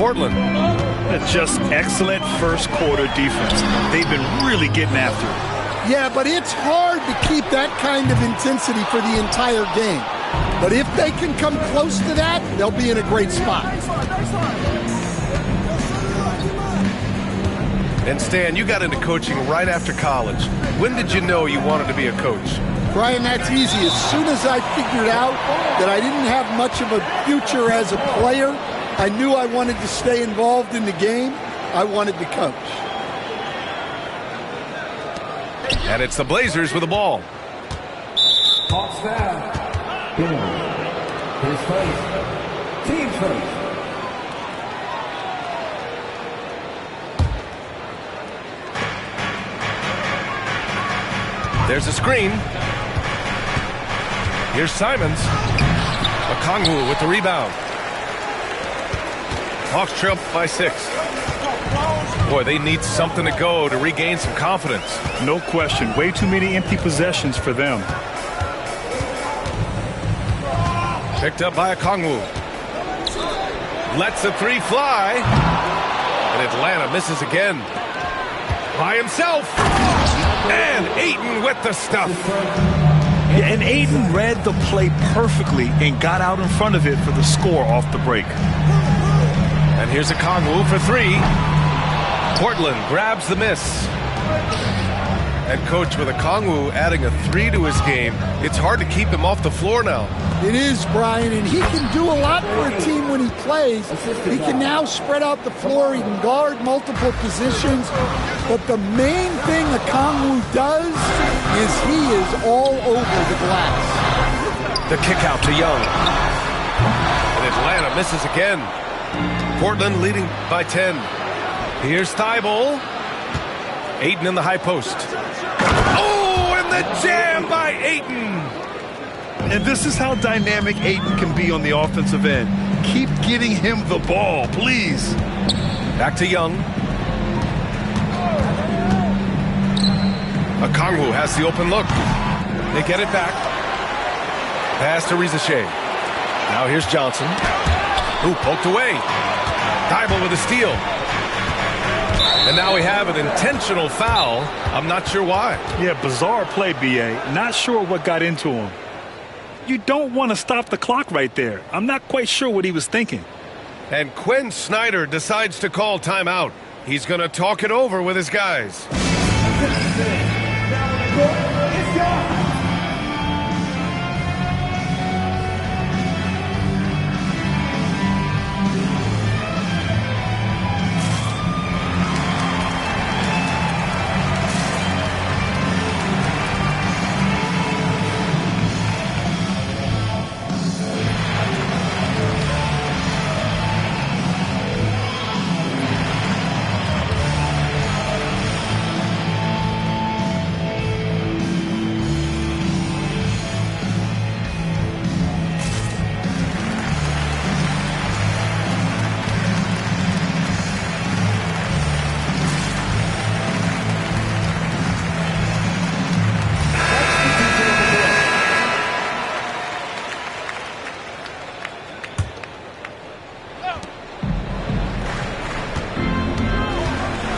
Portland. Just excellent first quarter defense. They've been really getting after it. Yeah, but it's hard to keep that kind of intensity for the entire game. But if they can come close to that, they'll be in a great spot. And Stan, you got into coaching right after college. When did you know you wanted to be a coach? Brian, that's easy. As soon as I figured out that I didn't have much of a future as a player, I knew I wanted to stay involved in the game. I wanted to coach. And it's the Blazers with the ball. Hawks foul. His face. Team face. There's a screen. Here's Simons. Okongwu with the rebound. Hawks trail by 6. Boy, they need something to go to regain some confidence. No question. Way too many empty possessions for them. Picked up by Okongwu. Lets the three fly. And Atlanta misses again. By himself. And Ayton with the stuff. Yeah, and Ayton read the play perfectly and got out in front of it for the score off the break. And here's Okongwu for 3. Portland grabs the miss. And coach, with Okongwu adding a 3 to his game, it's hard to keep him off the floor now. It is, Brian, and he can do a lot for a team when he plays. He can now spread out the floor. He can guard multiple positions. But the main thing Okongwu does is he is all over the glass. The kick out to Young. And Atlanta misses again. Portland leading by 10. Here's Thibault. Ayton in the high post. Oh, and the jam by Ayton. And this is how dynamic Ayton can be on the offensive end. Keep getting him the ball, please. Back to Young. Okongwu has the open look. They get it back. Pass to Rizachet. Now here's Johnson. Ooh, poked away. Thibault with a steal. And now we have an intentional foul. I'm not sure why. Yeah, bizarre play, B.A. Not sure what got into him. You don't want to stop the clock right there. I'm not quite sure what he was thinking. And Quinn Snyder decides to call timeout. He's going to talk it over with his guys.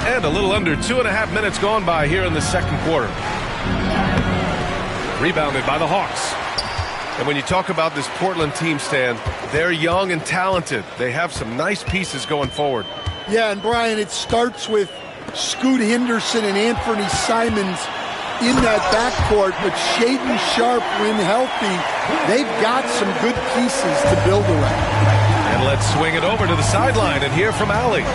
And a little under 2.5 minutes gone by here in the second quarter. Rebounded by the Hawks. And when you talk about this Portland team, Stan, they're young and talented. They have some nice pieces going forward. Yeah, and Brian, it starts with Scoot Henderson and Anthony Simons in that backcourt, but Shaedon Sharpe, when healthy, they've got some good pieces to build around. And let's swing it over to the sideline and hear from Allie.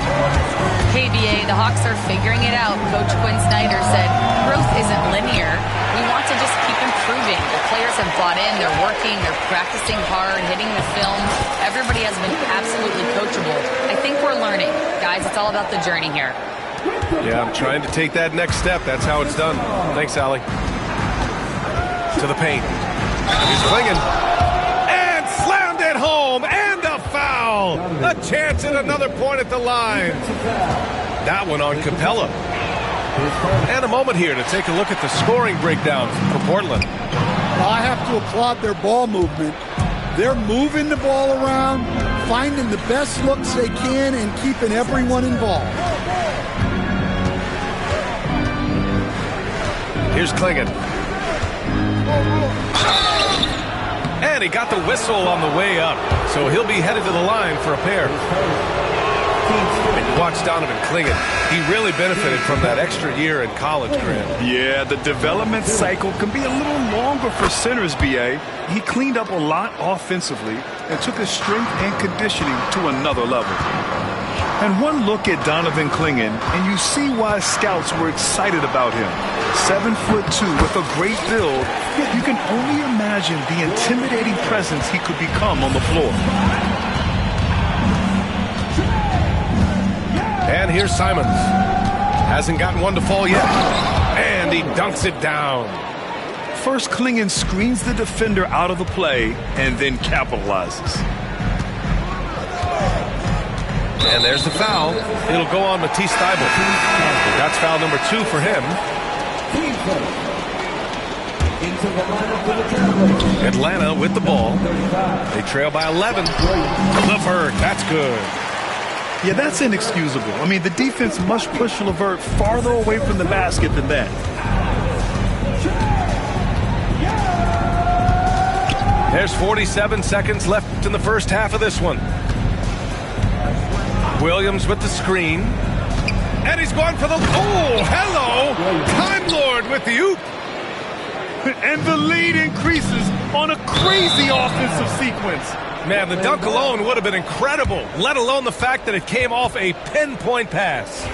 KBA, the Hawks are figuring it out. Coach Quinn Snyder said growth isn't linear. We want to just keep improving. The players have bought in. They're working. They're practicing hard, hitting the film. Everybody has been absolutely coachable. I think we're learning. Guys, it's all about the journey here. Yeah, I'm trying to take that next step. That's how it's done. Thanks, Allie. To the paint. He's flinging. And slammed it home. And a foul. A chance at another point at the line. That one on Capella. And a moment here to take a look at the scoring breakdown for Portland. Well, I have to applaud their ball movement. They're moving the ball around, finding the best looks they can, and keeping everyone involved. Here's Clingan. And he got the whistle on the way up, so he'll be headed to the line for a pair. And you watch Donovan Clingan. He really benefited from that extra year in college, Grant. Yeah, the development cycle can be a little longer for centers, B.A. He cleaned up a lot offensively and took his strength and conditioning to another level. And one look at Donovan Clingan, and you see why scouts were excited about him. 7'2" with a great build, yet you can only imagine the intimidating presence he could become on the floor. And here's Simons. Hasn't gotten one to fall yet. And he dunks it down. First, Clingan screens the defender out of the play and then capitalizes. And there's the foul. It'll go on Matisse Thybulle. That's foul number 2 for him. Atlanta with the ball. They trail by 11. LeVert, that's good. Yeah, that's inexcusable. I mean, the defense must push LeVert farther away from the basket than that. There's 47 seconds left in the first half of this one. Williams with the screen. And he's going for the... Oh, hello! Time Lord with the oop. And the lead increases on a crazy offensive sequence. Man, the dunk alone would have been incredible, let alone the fact that it came off a pinpoint pass.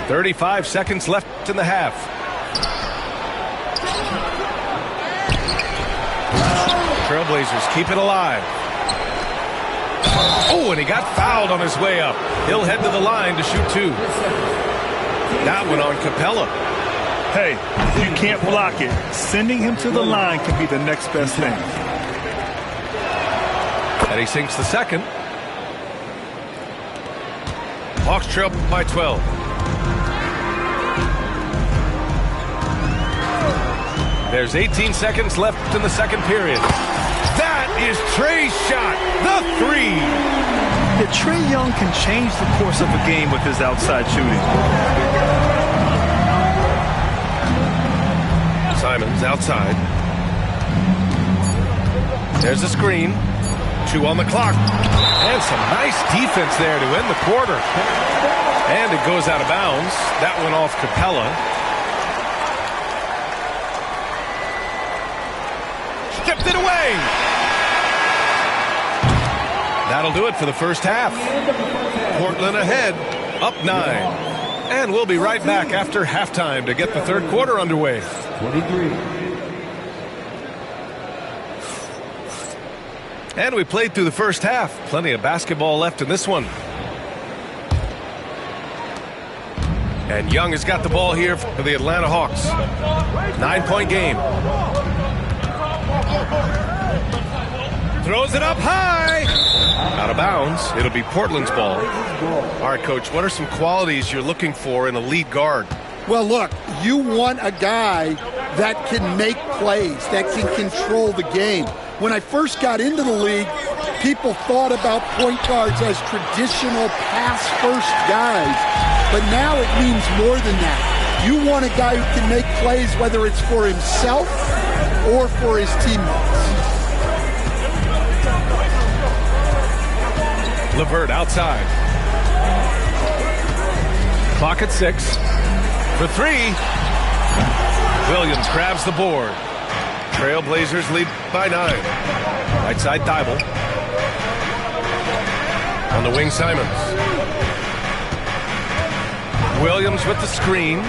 "35 seconds left in the half. Trailblazers keep it alive. Oh, and he got fouled on his way up. He'll head to the line to shoot 2. That one on Capella. Hey, you can't block it. Sending him to the line can be the next best thing. And he sinks the second. Hawks trail by 12. There's 18 seconds left in the second period. That is Trey's shot, the 3. Yeah, Trae Young can change the course of a game with his outside shooting. Simons outside. There's a screen. 2 on the clock. And some nice defense there to end the quarter. And it goes out of bounds. That went off Capella. Tipped it away. That'll do it for the first half. Portland ahead, up 9. And we'll be right back after halftime to get the third quarter underway. 23. And we played through the first half. Plenty of basketball left in this one. And Young has got the ball here for the Atlanta Hawks. 9-point game. Throws it up high. Out of bounds. It'll be Portland's ball. All right, Coach, what are some qualities you're looking for in a lead guard? Well, look, you want a guy that can make plays, that can control the game. When I first got into the league, people thought about point guards as traditional pass-first guys. But now it means more than that. You want a guy who can make plays, whether it's for himself or for his teammates. LeVert outside. Clock at 6. For 3. Williams grabs the board. Trailblazers lead by 9. Right side Thybulle. On the wing, Simons. Williams with the screen.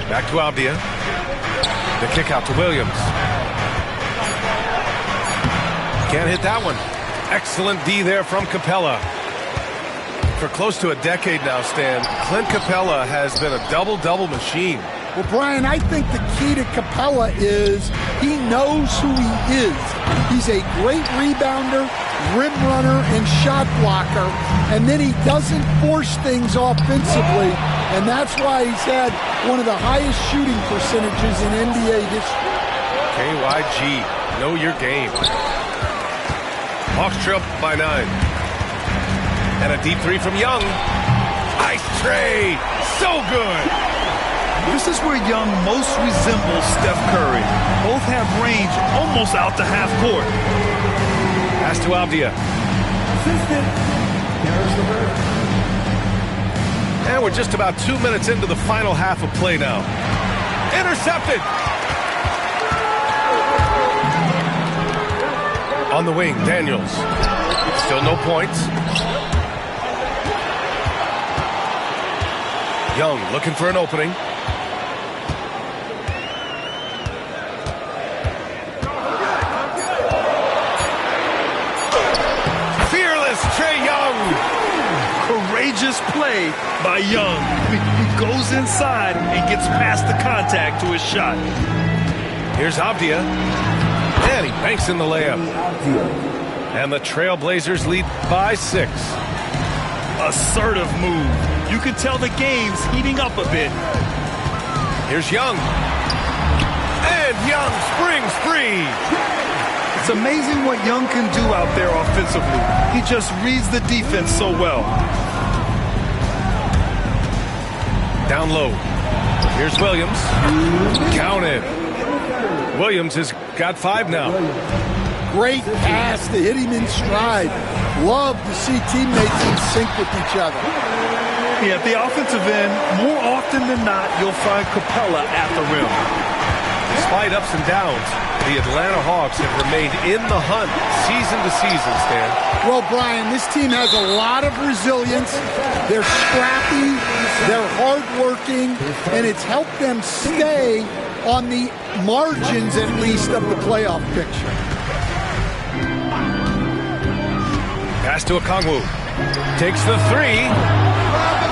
Back to Avdia. The kick out to Williams. Can't hit that one. Excellent D there from Capella. For close to a decade now, Stan, Clint Capella has been a double-double machine. Well, Brian, I think the key to Capella is he knows who he is. He's a great rebounder, rim runner, and shot blocker, and then he doesn't force things offensively, and that's why he's had one of the highest shooting percentages in NBA history. KYG, know your game. Hawks trail by 9. And a deep three from Young. Ice tray, so good. This is where Young most resembles Steph Curry. Both have range almost out to half court. Pass to Avdia. And we're just about 2 minutes into the final half of play now. Intercepted. On the wing, Daniels. Still no points. Young looking for an opening. Fearless Trae Young. Courageous play by Young. He goes inside and gets past the contact to his shot. Here's Avdia. And he banks in the layup. And the Trailblazers lead by 6. Assertive move. You can tell the game's heating up a bit. Here's Young. And Young springs free. It's amazing what Young can do out there offensively. He just reads the defense so well. Down low. Here's Williams. Counted. Williams has got 5 now. Great pass to hit him in stride. Love to see teammates in sync with each other. Yeah, at the offensive end, more often than not, you'll find Capella at the rim. Despite ups and downs, the Atlanta Hawks have remained in the hunt season to season, Stan. Well, Brian, this team has a lot of resilience. They're scrappy, they're hardworking, and it's helped them stay on the margins, at least, of the playoff picture. Pass to Okongwu. Takes the 3.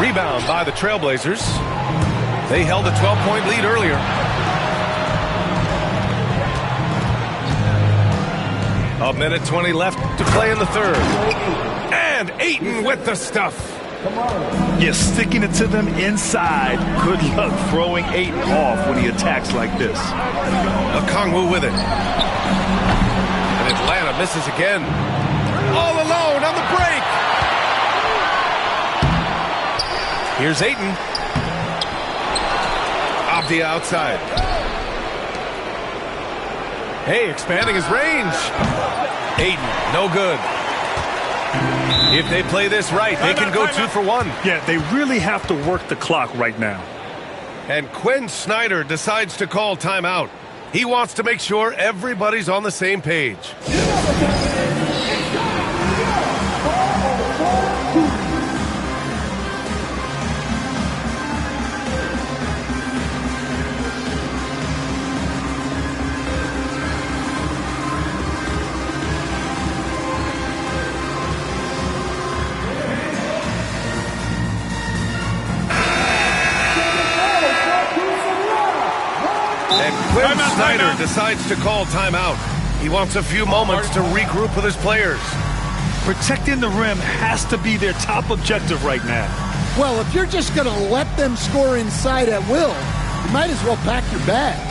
Rebound by the Trailblazers. They held a 12-point lead earlier. A minute 20 left to play in the third. And Ayton with the stuff. You're sticking it to them inside. Good luck throwing Ayton off when he attacks like this. Okongwu with it. And Atlanta misses again. All alone on the break. Here's Ayton. Avdia outside. Hey, expanding his range. Ayton, no good. If they play this right, they can go 2 for 1. Yeah, they really have to work the clock right now. And Quinn Snyder decides to call timeout. He wants to make sure everybody's on the same page. Quinn Snyder decides to call timeout. He wants a few moments to regroup with his players. Protecting the rim has to be their top objective right now. Well, if you're just going to let them score inside at will, you might as well pack your bags.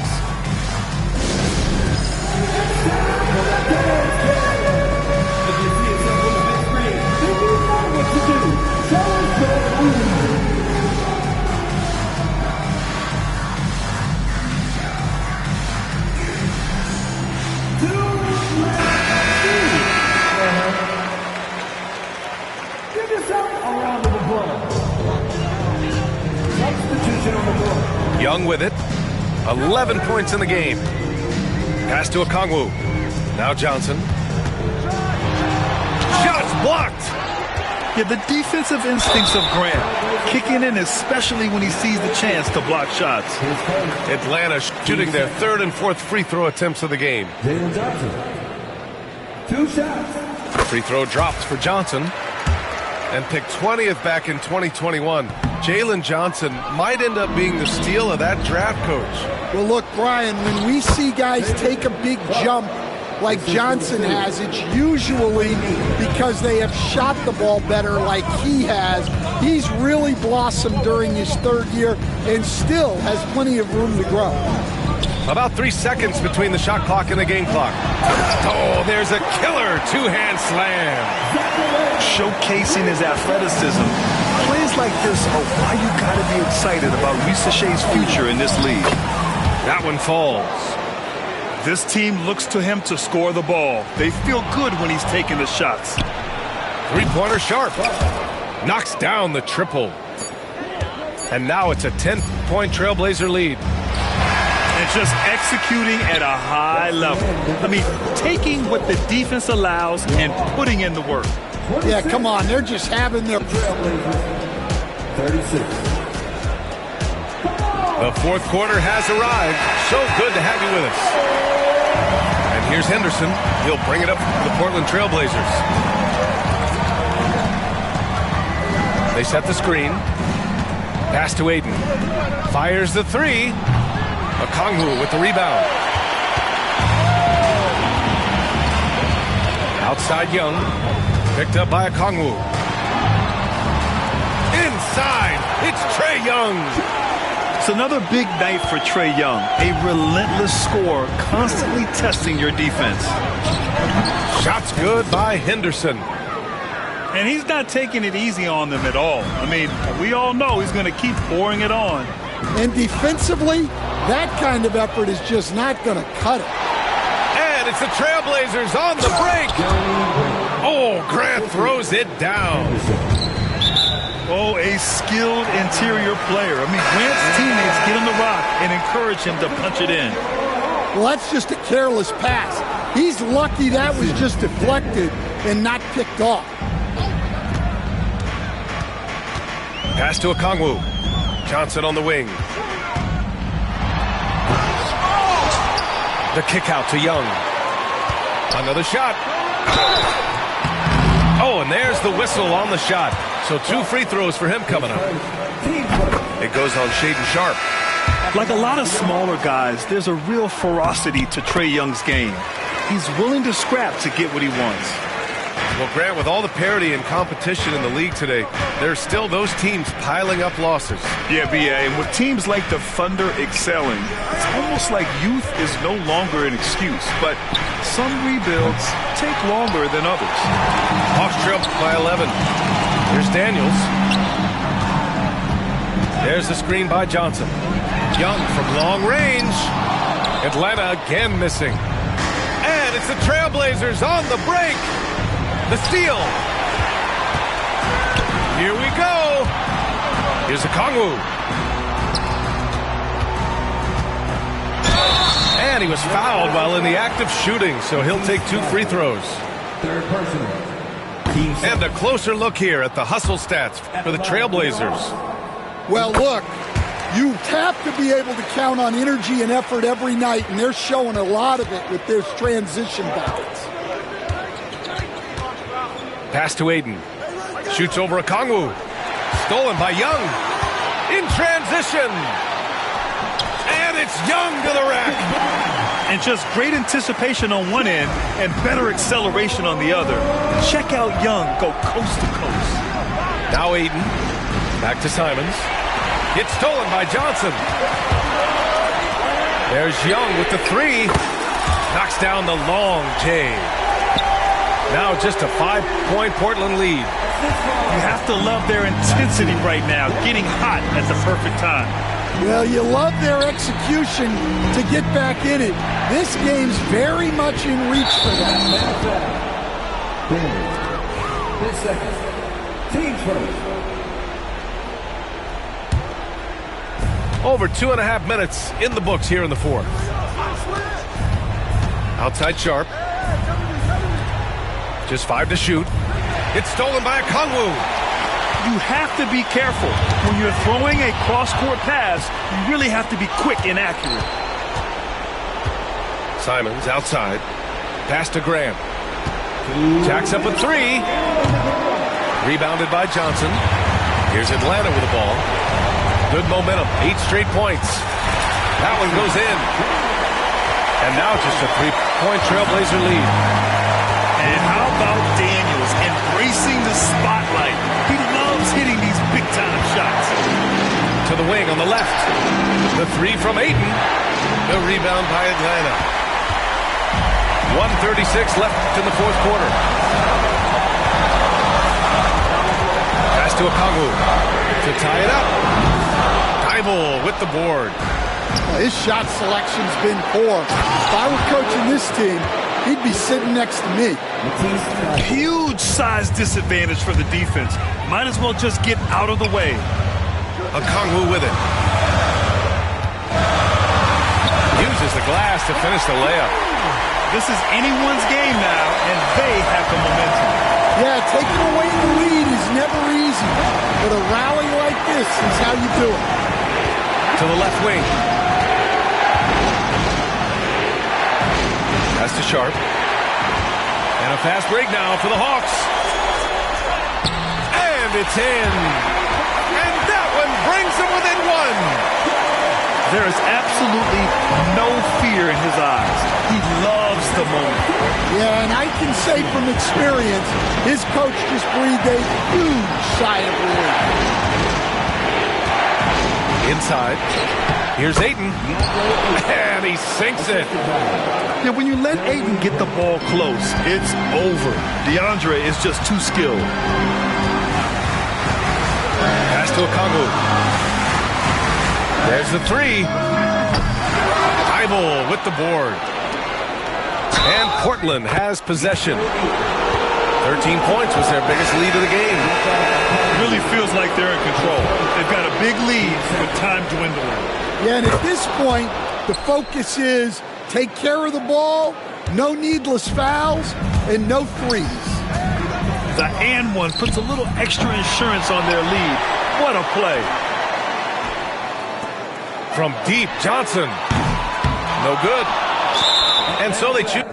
Young with it. 11 points in the game. Pass to Okongwu. Now Johnson. Shots blocked. Yeah, the defensive instincts of Grant kicking in, especially when he sees the chance to block shots. Atlanta shooting their 3rd and 4th free throw attempts of the game. Jalen Johnson. 2 shots. Free throw dropped for Johnson. And picked 20th back in 2021. Jalen Johnson might end up being the steal of that draft, Coach. Well, look, Brian, when we see guys take a big jump like Johnson has, it's usually because they have shot the ball better like he has. He's really blossomed during his third year and still has plenty of room to grow. About 3 seconds between the shot clock and the game clock. Oh, there's a killer two-hand slam. Showcasing his athleticism. Plays like this are why you got to be excited about Risa Shea's future in this league. That one falls. This team looks to him to score the ball. They feel good when he's taking the shots. Three-pointer Sharp. Knocks down the triple. And now it's a 10-point Trailblazer lead. And just executing at a high level. I mean, taking what the defense allows and putting in the work. Yeah, come on. They're just having their... 36. The fourth quarter has arrived. So good to have you with us. And here's Henderson. He'll bring it up for the Portland Trailblazers. They set the screen. Pass to Aiden. Fires the three. Okongwu with the rebound. Outside Young. Picked up by Okongwu. Inside. It's Trae Young. It's another big night for Trae Young. A relentless scorer, constantly testing your defense. Shots good by Henderson. And he's not taking it easy on them at all. I mean, we all know he's going to keep pouring it on. And defensively, that kind of effort is just not going to cut it. And it's the Trailblazers on the break. Oh, Grant throws it down. Oh, a skilled interior player. I mean, Grant's teammates get him the rock and encourage him to punch it in. Well, that's just a careless pass. He's lucky that was just deflected and not picked off. Pass to Okongwu. Johnson on the wing. The kick out to Young. Another shot. Oh, and there's the whistle on the shot. So 2 free throws for him coming up. It goes on Shaedon Sharpe. Like a lot of smaller guys, there's a real ferocity to Trae Young's game. He's willing to scrap to get what he wants. Well, Grant, with all the parity and competition in the league today, there's still those teams piling up losses. Yeah, B.A., and with teams like the Thunder excelling, it's almost like youth is no longer an excuse, but some rebuilds take longer than others. Hawks trail by 11. Here's Daniels. There's the screen by Johnson. Young from long range. Atlanta again missing. And it's the Trailblazers on the break. The steal. Here we go. Here's Okongwu. And he was fouled while in the act of shooting, so he'll take 2 free throws. Third personal. And a closer look here at the hustle stats for the Trailblazers. Well, look, you have to be able to count on energy and effort every night, and they're showing a lot of it with their transition balance. Pass to Aiden. Shoots over Okongwu. Stolen by Young. In transition. And it's Young to the rack. And just great anticipation on one end and better acceleration on the other. Check out Young go coast to coast. Now Aiden. Back to Simons. It's stolen by Johnson. There's Young with the three. Knocks down the long J. Now just a 5-point Portland lead. You have to love their intensity right now, getting hot at the perfect time. Well, you love their execution to get back in it. This game's very much in reach for them. 10 seconds. Team first. Over 2.5 minutes in the books here in the fourth. Outside Sharpe. Just 5 to shoot. It's stolen by Okongwu. You have to be careful. When you're throwing a cross-court pass, you really have to be quick and accurate. Simons outside. Pass to Graham. Jacks up a 3. Rebounded by Johnson. Here's Atlanta with the ball. Good momentum. 8 straight points. That one goes in. And now just a 3-point Trailblazer lead. And how about Daniels embracing the spotlight? He loves hitting these big-time shots. To the wing on the left. The 3 from Ayton. The rebound by Atlanta. 1:36 left in the fourth quarter. Pass to Okongwu to tie it up. Thibault with the board. His shot selection's been poor. If I were coaching this team, he'd be sitting next to me. Huge size disadvantage for the defense. Might as well just get out of the way. Okongwu with it. Uses the glass to finish the layup. This is anyone's game now, and they have the momentum. Yeah, taking away the lead is never easy. But a rally like this is how you do it. To the left wing. That's to Sharp. And a fast break now for the Hawks. And it's in. And that one brings them within 1. There is absolutely no fear in his eyes. He loves the moment. Yeah, and I can say from experience, his coach just breathed a huge sigh of relief. Inside. Here's Ayton. And he sinks it. Yeah, when you let Ayton get the ball close, it's over. DeAndre is just too skilled. Pass to Okongwu. There's the 3. Thibault with the board. And Portland has possession. 13 points was their biggest lead of the game. Really feels like they're in control. They've got a big lead with time dwindling. Yeah, and at this point, the focus is take care of the ball, no needless fouls, and no threes. The and one puts a little extra insurance on their lead. What a play. From deep, Johnson. No good. And so they choose.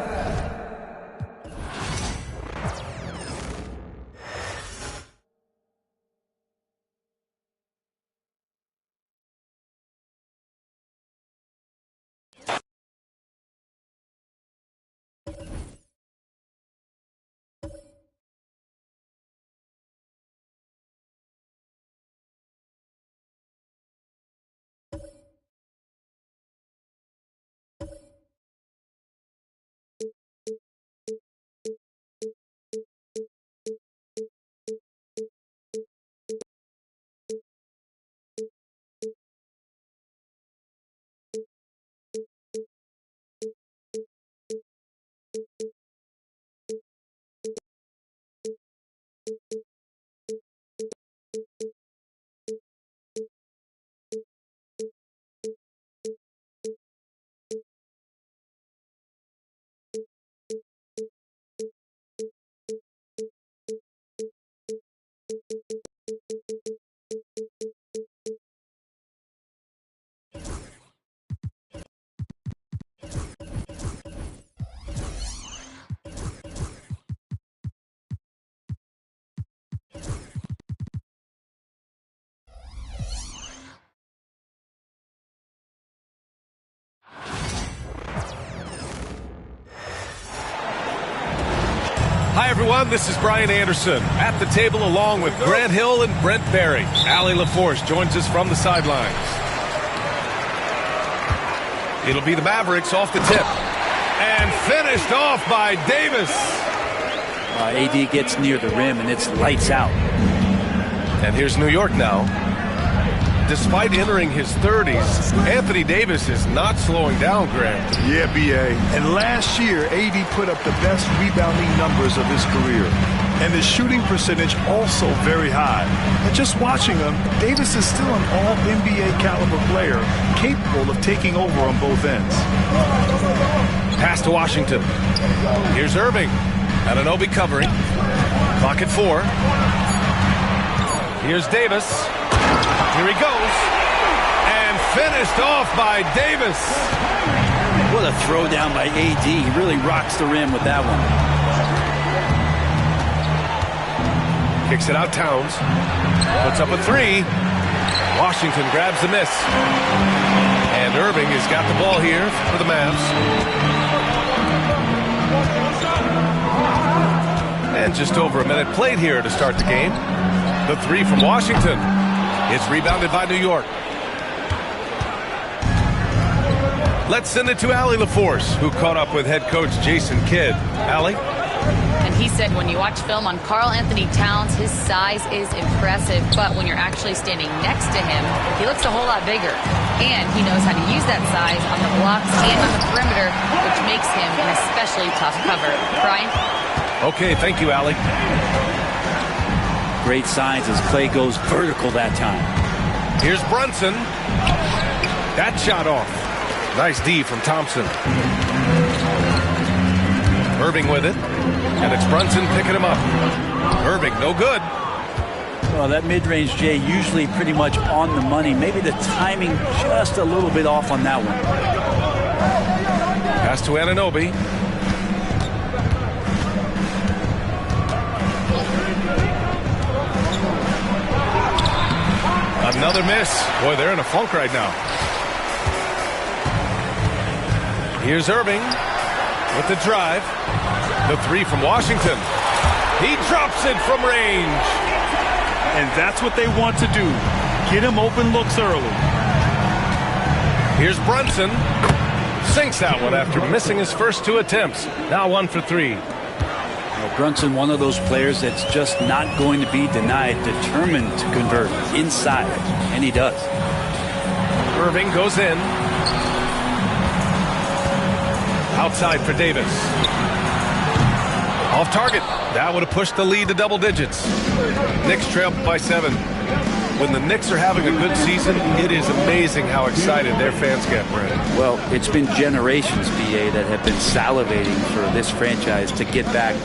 Hi, everyone. This is Brian Anderson at the table along with Grant Hill and Brent Barry. Allie LaForce joins us from the sidelines. It'll be the Mavericks off the tip. And finished off by Davis. AD gets near the rim, and it's lights out. And here's New York now. Despite entering his 30s, Anthony Davis is not slowing down, Grant. Yeah, B.A. And last year, AD put up the best rebounding numbers of his career. And his shooting percentage also very high. And just watching him, Davis is still an all-NBA caliber player, capable of taking over on both ends. Pass to Washington. Here's Irving. Anunoby covering. Clock at 4. Here's Davis. Here he goes. And finished off by Davis. What a throwdown by AD. He really rocks the rim with that one. Kicks it out, Towns. Puts up a 3. Washington grabs the miss. And Irving has got the ball here for the Mavs. And just over a minute played here to start the game. The three from Washington. It's rebounded by New York. Let's send it to Allie LaForce, who caught up with head coach Jason Kidd. Allie? And he said when you watch film on Karl Anthony Towns, his size is impressive, but when you're actually standing next to him, he looks a whole lot bigger. And he knows how to use that size on the blocks and on the perimeter, which makes him an especially tough cover. Brian? Okay, thank you, Allie. Great signs as Clay goes vertical that time. Here's Brunson. That shot off. Nice D from Thompson. Irving with it. And it's Brunson picking him up. Irving, no good. Well, that mid-range, Jay, usually pretty much on the money. Maybe the timing just a little bit off on that one. Pass to Anunoby. Another miss. Boy, they're in a funk right now. Here's Irving with the drive. The three from Washington. He drops it from range. And that's what they want to do. Get him open looks early. Here's Brunson. Sinks that one after missing his first two attempts. Now 1 for 3. Well, Brunson, one of those players that's just not going to be denied, determined to convert inside, and he does. Irving goes in. Outside for Davis. Off target. That would have pushed the lead to double digits. Knicks trail by 7. When the Knicks are having a good season, it is amazing how excited their fans get, Brandon. Well, it's been generations, BA, that have been salivating for this franchise to get back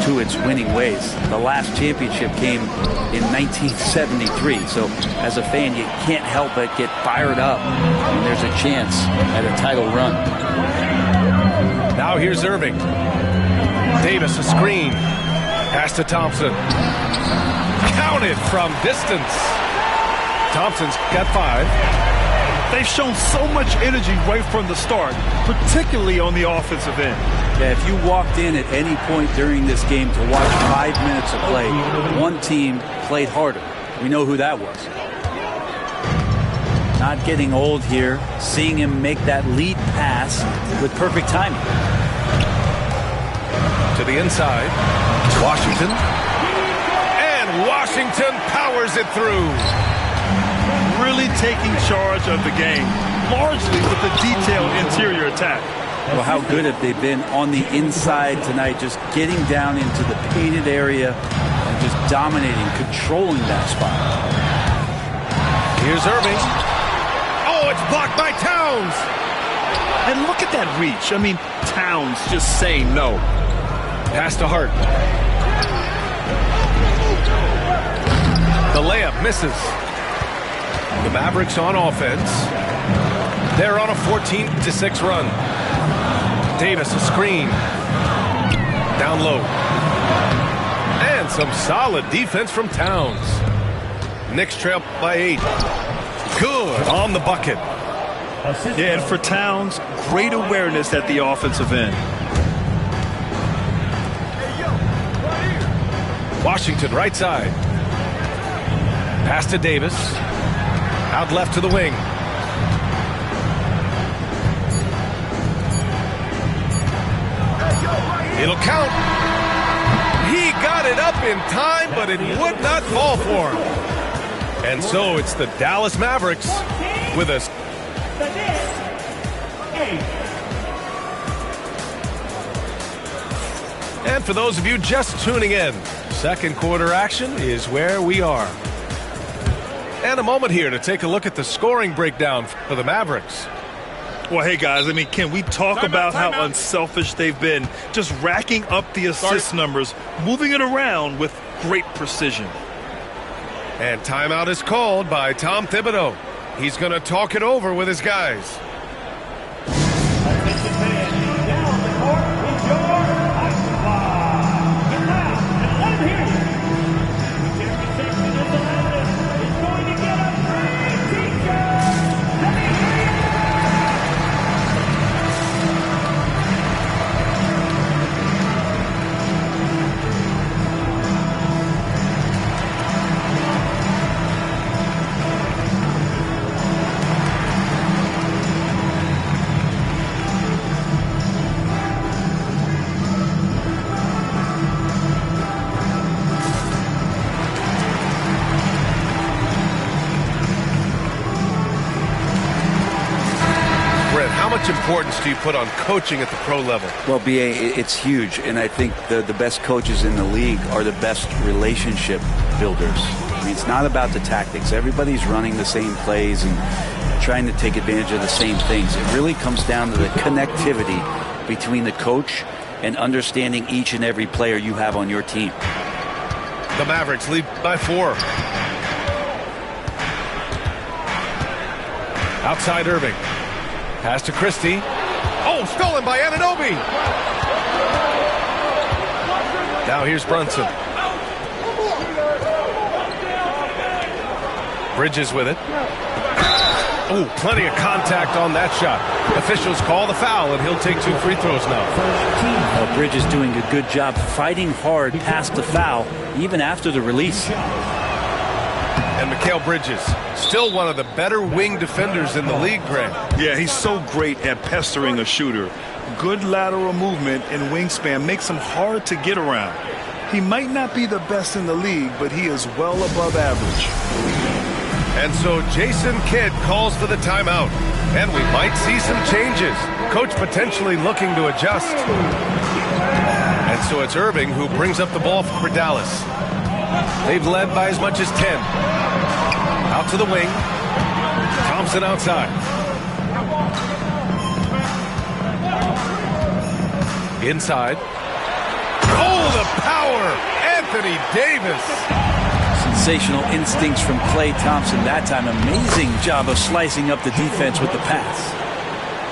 to its winning ways. The last championship came in 1973, so as a fan, you can't help but get fired up when there's a chance at a title run. Now here's Irving. Davis a screen. Pass to Thompson. Counted from distance. Thompson's got 5. They've shown so much energy right from the start, particularly on the offensive end. Yeah, if you walked in at any point during this game to watch 5 minutes of play, one team played harder. We know who that was. Not getting old here, seeing him make that lead pass with perfect timing. To the inside, Washington. And Washington powers it through. Really taking charge of the game, largely with the detailed interior attack. Well, how good have they been on the inside tonight, just getting down into the painted area and just dominating, controlling that spot. Here's Irving. Oh, it's blocked by Towns. And look at that reach. I mean, Towns just saying no. Pass to Hart. The layup misses. The Mavericks on offense. They're on a 14-6 run. Davis a screen. Down low. And some solid defense from Towns. Knicks trail by 8. Good on the bucket. Yeah, and for Towns, great awareness at the offensive end. Washington right side. Pass to Davis. Out left to the wing. It'll count. He got it up in time, but it would not fall for him. And so it's the Dallas Mavericks with us. And for those of you just tuning in, second quarter action is where we are. And a moment here to take a look at the scoring breakdown for the Mavericks. Well, hey, guys, I mean, can we talk about how unselfish they've been? Just racking up the assist numbers, moving it around with great precision. And timeout is called by Tom Thibodeau. He's going to talk it over with his guys. Brent, how much importance do you put on coaching at the pro level? Well, B.A., it's huge, and I think the best coaches in the league are the best relationship builders. I mean, it's not about the tactics. Everybody's running the same plays and trying to take advantage of the same things. It really comes down to the connectivity between the coach and understanding each and every player you have on your team. The Mavericks lead by 4. Outside Irving. Pass to Christie. Oh, stolen by Anunoby. Now here's Brunson. Bridges with it. Oh, plenty of contact on that shot. Officials call the foul, and he'll take 2 free throws now. Bridges doing a good job fighting hard past the foul, even after the release. And Mikal Bridges, still one of the better wing defenders in the league, Grant. Yeah, he's so great at pestering a shooter. Good lateral movement and wingspan makes him hard to get around. He might not be the best in the league, but he is well above average. And so Jason Kidd calls for the timeout. And we might see some changes. Coach potentially looking to adjust. And so it's Irving who brings up the ball for Dallas. They've led by as much as 10. Out to the wing. Thompson outside. Inside. Oh, the power! Anthony Davis. Sensational instincts from Klay Thompson that time. Amazing job of slicing up the defense with the pass.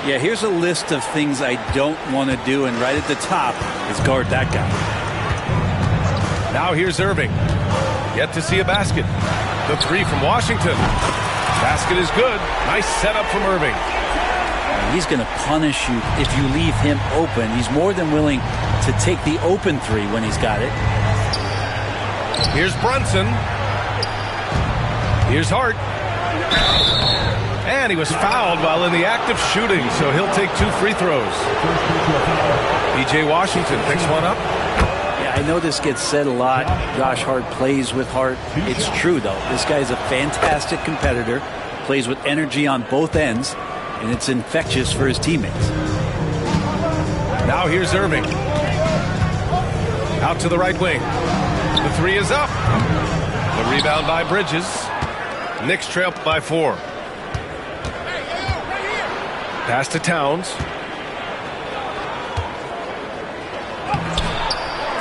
Yeah, here's a list of things I don't want to do, and right at the top is guard that guy. Now here's Irving. Yet to see a basket. The 3 from Washington. Basket is good. Nice setup from Irving. He's going to punish you if you leave him open. He's more than willing to take the open 3 when he's got it. Here's Brunson. Here's Hart. And he was fouled while in the act of shooting, so he'll take 2 free throws. P.J. Washington picks one up. Yeah, I know this gets said a lot. Josh Hart plays with heart. It's true, though. This guy's a fantastic competitor, plays with energy on both ends, and it's infectious for his teammates. Now here's Irving. Out to the right wing. The 3 is up. The rebound by Bridges. Knicks trail by 4. Pass to Towns.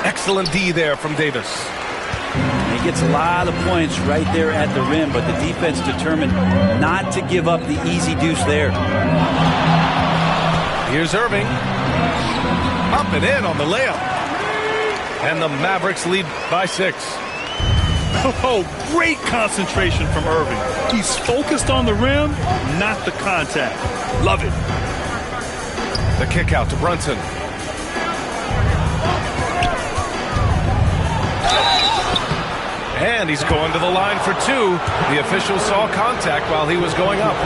Excellent D there from Davis. He gets a lot of points right there at the rim, but the defense determined not to give up the easy deuce there. Here's Irving. Up and in on the layup. And the Mavericks lead by 6. Oh, great concentration from Irving. He's focused on the rim, not the contact. Love it. The kick out to Brunson. And he's going to the line for 2. The official saw contact while he was going up.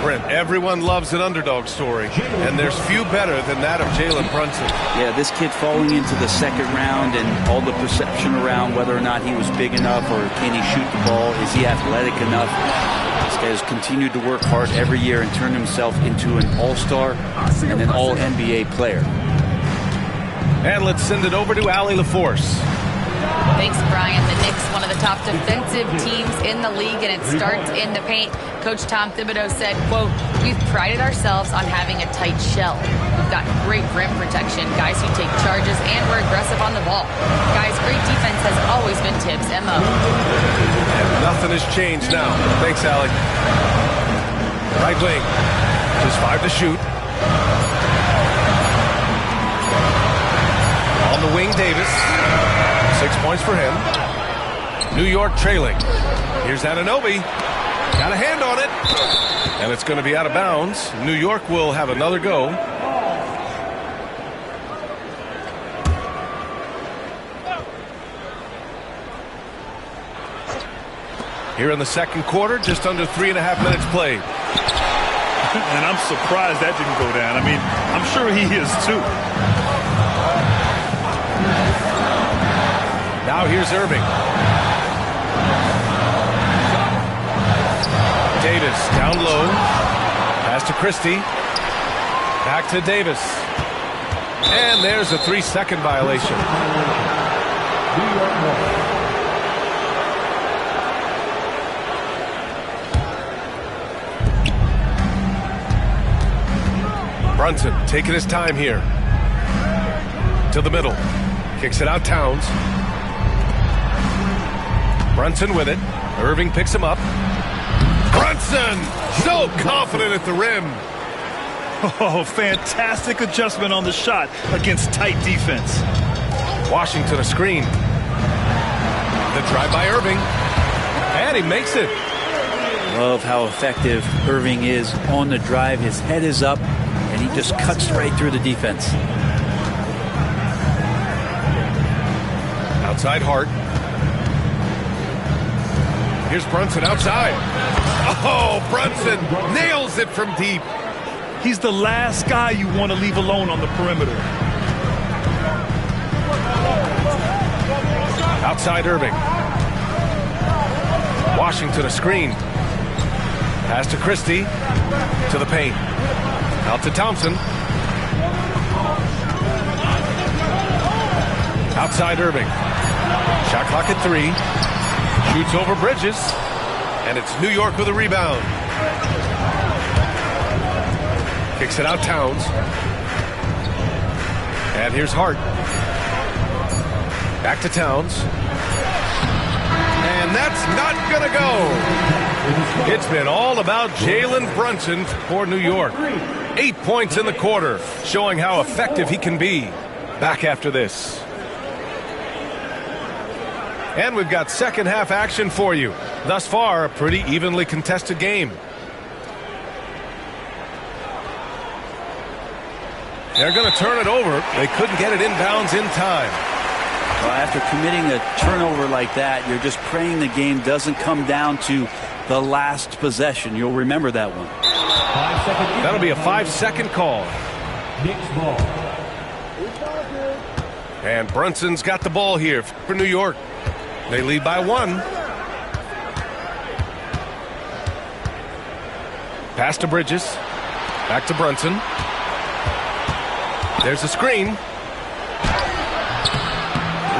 Brent, everyone loves an underdog story, and there's few better than that of Jalen Brunson. Yeah, this kid falling into the second round and all the perception around whether or not he was big enough or can he shoot the ball, is he athletic enough? This guy has continued to work hard every year and turned himself into an all-star and an all-NBA player. And let's send it over to Allie LaForce. Thanks, Brian. The Knicks, one of the top defensive teams in the league, and it starts in the paint. Coach Tom Thibodeau said, quote, "We've prided ourselves on having a tight shell. We've got great rim protection, guys who take charges, and we're aggressive on the ball. Guys, great defense has always been Tibbs' MO." And nothing has changed now. Thanks, Allie. Right wing. Just 5 to shoot. On the wing, Davis. 6 points for him. New York trailing. Here's Anunoby. Got a hand on it. And it's going to be out of bounds. New York will have another go. Here in the second quarter, just under 3.5 minutes played. And I'm surprised that didn't go down. I mean, I'm sure he is too. Now here's Irving. Davis down low. Pass to Christie. Back to Davis. And there's a 3-second violation. Brunson taking his time here. To the middle. Kicks it out Towns. Brunson with it. Irving picks him up. Brunson! So confident at the rim. Oh, fantastic adjustment on the shot against tight defense. Washington a screen. The drive by Irving. And he makes it. Love how effective Irving is on the drive. His head is up, and he just cuts right through the defense. Outside Hart. Here's Brunson outside. Oh, Brunson nails it from deep. He's the last guy you want to leave alone on the perimeter. Outside Irving. Washington a screen. Pass to Christie. To the paint. Out to Thompson. Outside Irving. Shot clock at 3. Shoots over Bridges. And it's New York with a rebound. Kicks it out Towns. And here's Hart. Back to Towns. And that's not going to go. It's been all about Jalen Brunson for New York. 8 points in the quarter, showing how effective he can be. Back after this. And we've got second half action for you. Thus far, a pretty evenly contested game. They're going to turn it over. They couldn't get it inbounds in time. Well, after committing a turnover like that, you're just praying the game doesn't come down to the last possession. You'll remember that one. That'll be a 5-second call. Knicks ball. And Brunson's got the ball here for New York. They lead by 1. Pass to Bridges. Back to Brunson. There's a screen.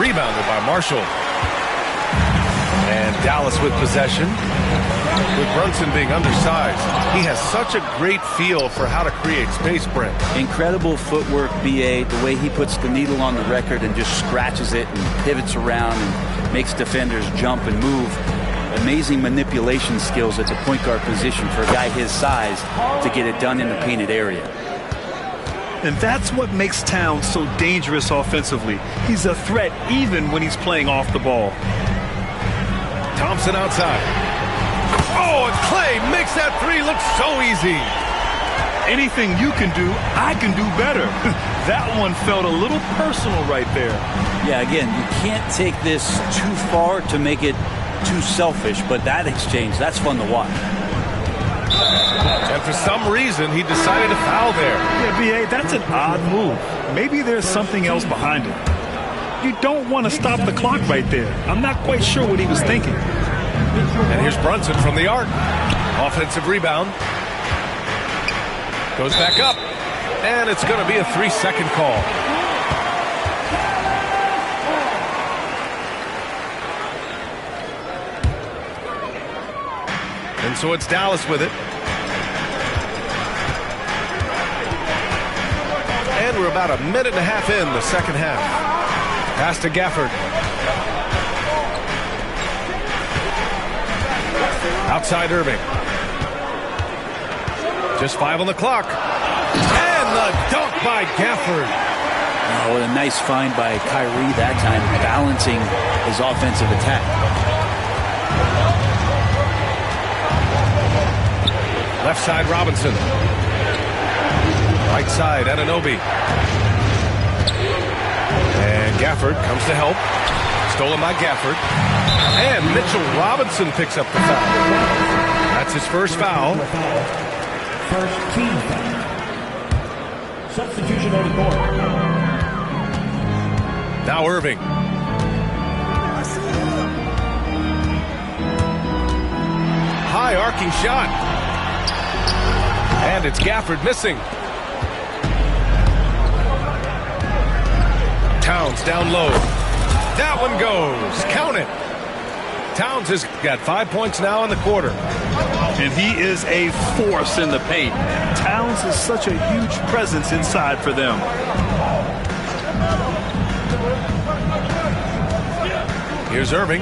Rebounded by Marshall. And Dallas with possession. With Brunson being undersized, he has such a great feel for how to create space, Brent. Incredible footwork, B.A. The way he puts the needle on the record and just scratches it and pivots around and makes defenders jump and move. Amazing manipulation skills at the point guard position for a guy his size to get it done in the painted area. And that's what makes Towns so dangerous offensively. He's a threat even when he's playing off the ball. Thompson outside. Oh, and Clay makes that 3 look so easy. Anything you can do, I can do better. That one felt a little personal right there. Yeah, again, you can't take this too far to make it too selfish, but that exchange, that's fun to watch. And for some reason, he decided to foul there. Yeah, B.A., that's an odd move. Maybe there's something else behind it. You don't want to stop the clock right there. I'm not quite sure what he was thinking. And here's Brunson from the arc. Offensive rebound. Goes back up. And it's going to be a 3-second call. And so it's Dallas with it. And we're about a minute and a half in the second half. Pass to Gafford. Outside Irving. Just 5 on the clock. And the dunk by Gafford. Oh, what a nice find by Kyrie that time, balancing his offensive attack. Left side, Robinson. Right side, Anunoby. And Gafford comes to help. Stolen by Gafford. And Mitchell Robinson picks up the foul. That's his first foul. First team foul. Substitution on the court. Now Irving. High arcing shot. And And it's Gafford missing. Towns down low. That one goes. Count it. Towns has got 5 points now in the quarter. And he is a force in the paint. Towns is such a huge presence inside for them. Here's Irving.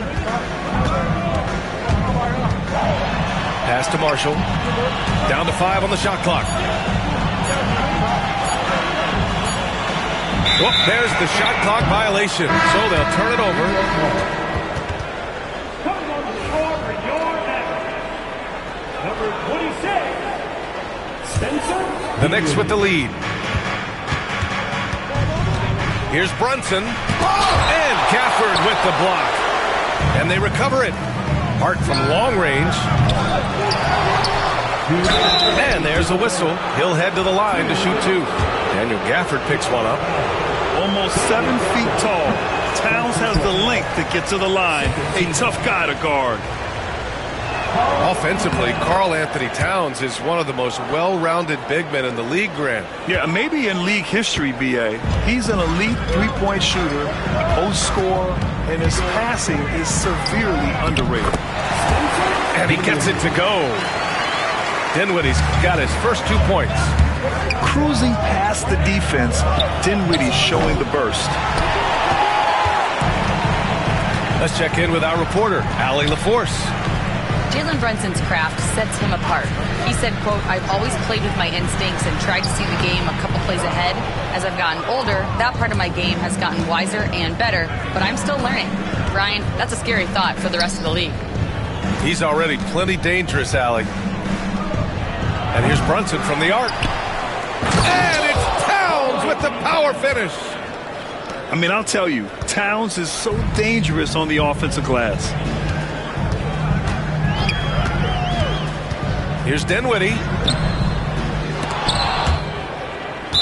Pass to Marshall. Down to 5 on the shot clock. Whoop, there's the shot clock violation. So they'll turn it over. Number 26, Spencer. The Knicks with the lead. Here's Brunson. And Gafford with the block. And they recover it. Hart from long range. And there's a whistle. He'll head to the line to shoot 2. Daniel Gafford picks one up. Almost 7 feet tall. Towns has the length to get to the line. A tough guy to guard. Offensively, Karl Anthony Towns is one of the most well-rounded big men in the league, Grant. Yeah, maybe in league history, B.A. He's an elite three-point shooter, post scorer, and his passing is severely underrated. And he gets it to go. Dinwiddie's got his first 2 points. Cruising past the defense, Dinwiddie showing the burst. Let's check in with our reporter, Allie LaForce. Jalen Brunson's craft sets him apart. He said, quote, "I've always played with my instincts and tried to see the game a couple plays ahead. As I've gotten older, that part of my game has gotten wiser and better, but I'm still learning." Brian, that's a scary thought for the rest of the league. He's already plenty dangerous, Allie. And here's Brunson from the arc. And it's Towns with the power finish. I mean, I'll tell you, Towns is so dangerous on the offensive glass. Here's Dinwiddie.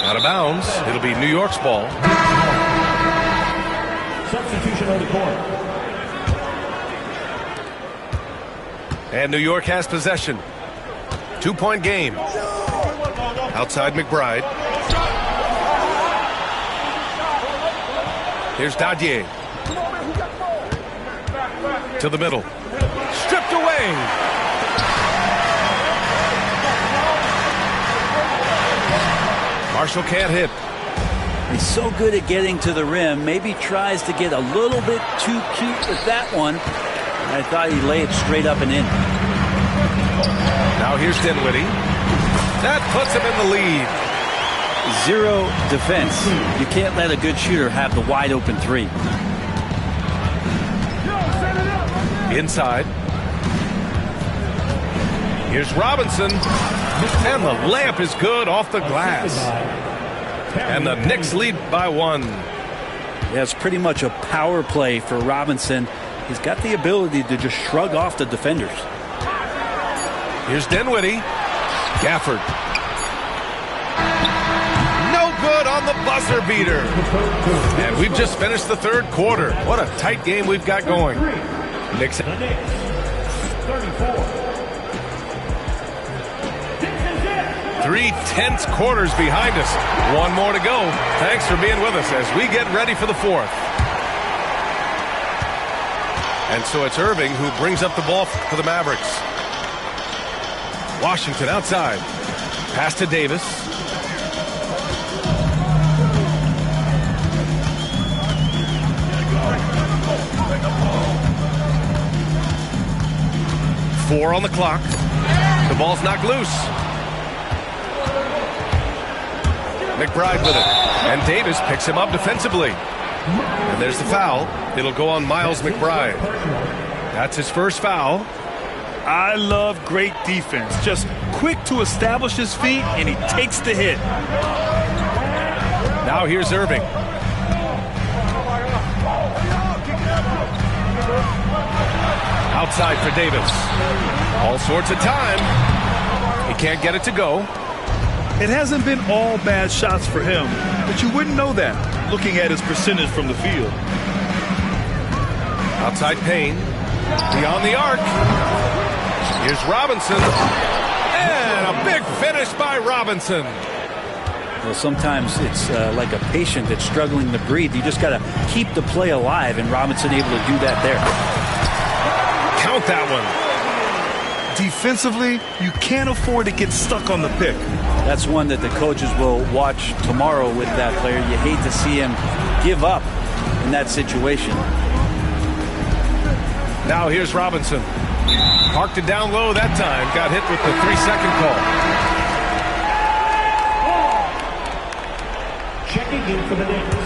Out of bounds. It'll be New York's ball. Substitution on the court. And New York has possession. 2-point game. Outside McBride. Here's Dadier. To the middle. Stripped away. Marshall can't hit. He's so good at getting to the rim. Maybe tries to get a little bit too cute with that one. I thought he laid it straight up and in. Now here's Dinwiddie. That puts him in the lead. 0 defense. You can't let a good shooter have the wide open 3. Inside. Here's Robinson. And the layup is good off the glass. And the Knicks lead by 1. Yeah, it's pretty much a power play for Robinson. He's got the ability to just shrug off the defenders. Here's Dinwiddie. Gafford. No good on the buzzer beater. And we've just finished the 3rd quarter. What a tight game we've got going. Knicks. 34. 3 tense quarters behind us. 1 more to go. Thanks for being with us as we get ready for the 4th. And so it's Irving who brings up the ball for the Mavericks. Washington outside. Pass to Davis. Four on the clock. The ball's knocked loose. McBride with it. And Davis picks him up defensively. And there's the foul. It'll go on Miles McBride. That's his first foul. I love great defense. Just quick to establish his feet, and he takes the hit. Now here's Irving. Outside for Davis. All sorts of time. He can't get it to go. It hasn't been all bad shots for him, but you wouldn't know that looking at his percentage from the field. Outside Payne. Beyond the arc. Here's Robinson. And a big finish finish by Robinson. Well, sometimes it's like a patient that's struggling to breathe. You just got to keep the play alive, and Robinson able to do that there. Count that one. Defensively, you can't afford to get stuck on the pick. That's one that the coaches will watch tomorrow with that player. You hate to see him give up in that situation. Now here's Robinson. Parked it down low that time. Got hit with the 3-second call. Checking in for the Knicks.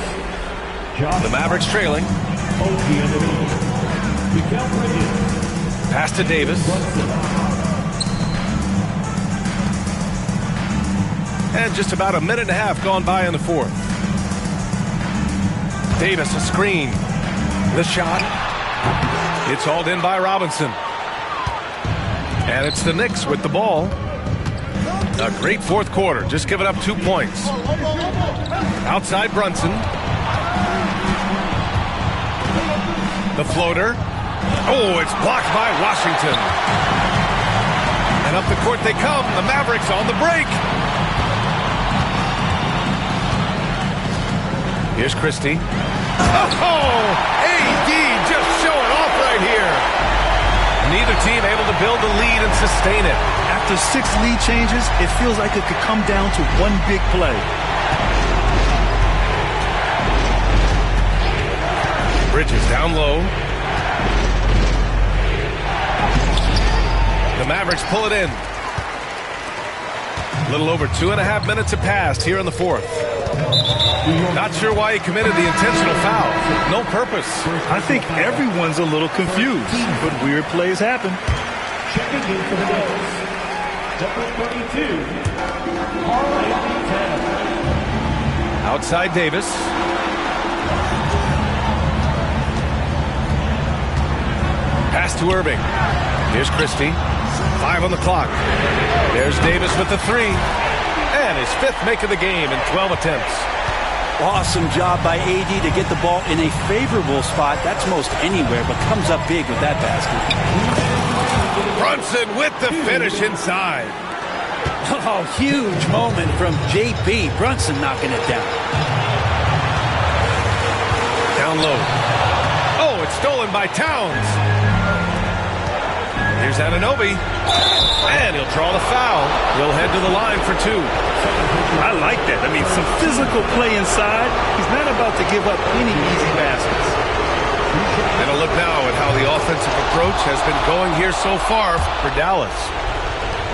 The Mavericks trailing. Pass to Davis. And just about a minute and a half gone by in the fourth. Davis, a screen. The shot. It's hauled in by Robinson. And it's the Knicks with the ball. A great fourth quarter. Just giving up 2 points. Outside Brunson. The floater. Oh, it's blocked by Washington. And up the court they come. The Mavericks on the break. Here's Christie. Oh, AD just showing off right here. Neither team able to build the lead and sustain it. After 6 lead changes, it feels like it could come down to one big play. Bridges down low. The Mavericks pull it in. A little over 2.5 minutes have passed here in the fourth. Not sure why he committed the intentional foul. No purpose. I think everyone's a little confused, but weird plays happen. Checking in for the Knicks. Number 32, Karl-Anthony Towns. Outside Davis. Pass to Irving. Here's Christie. 5 on the clock. There's Davis with the 3. And his 5th make of the game in 12 attempts. Awesome job by AD to get the ball in a favorable spot. That's most anywhere, but comes up big with that basket. Brunson with the finish inside. Oh, huge moment from JP. Brunson knocking it down. Down low. Oh, it's stolen by Towns. Here's Anunoby. And he'll draw the foul. He'll head to the line for 2. I like that. I mean, some physical play inside. He's not about to give up any easy baskets. And a look now at how the offensive approach has been going here so far for Dallas.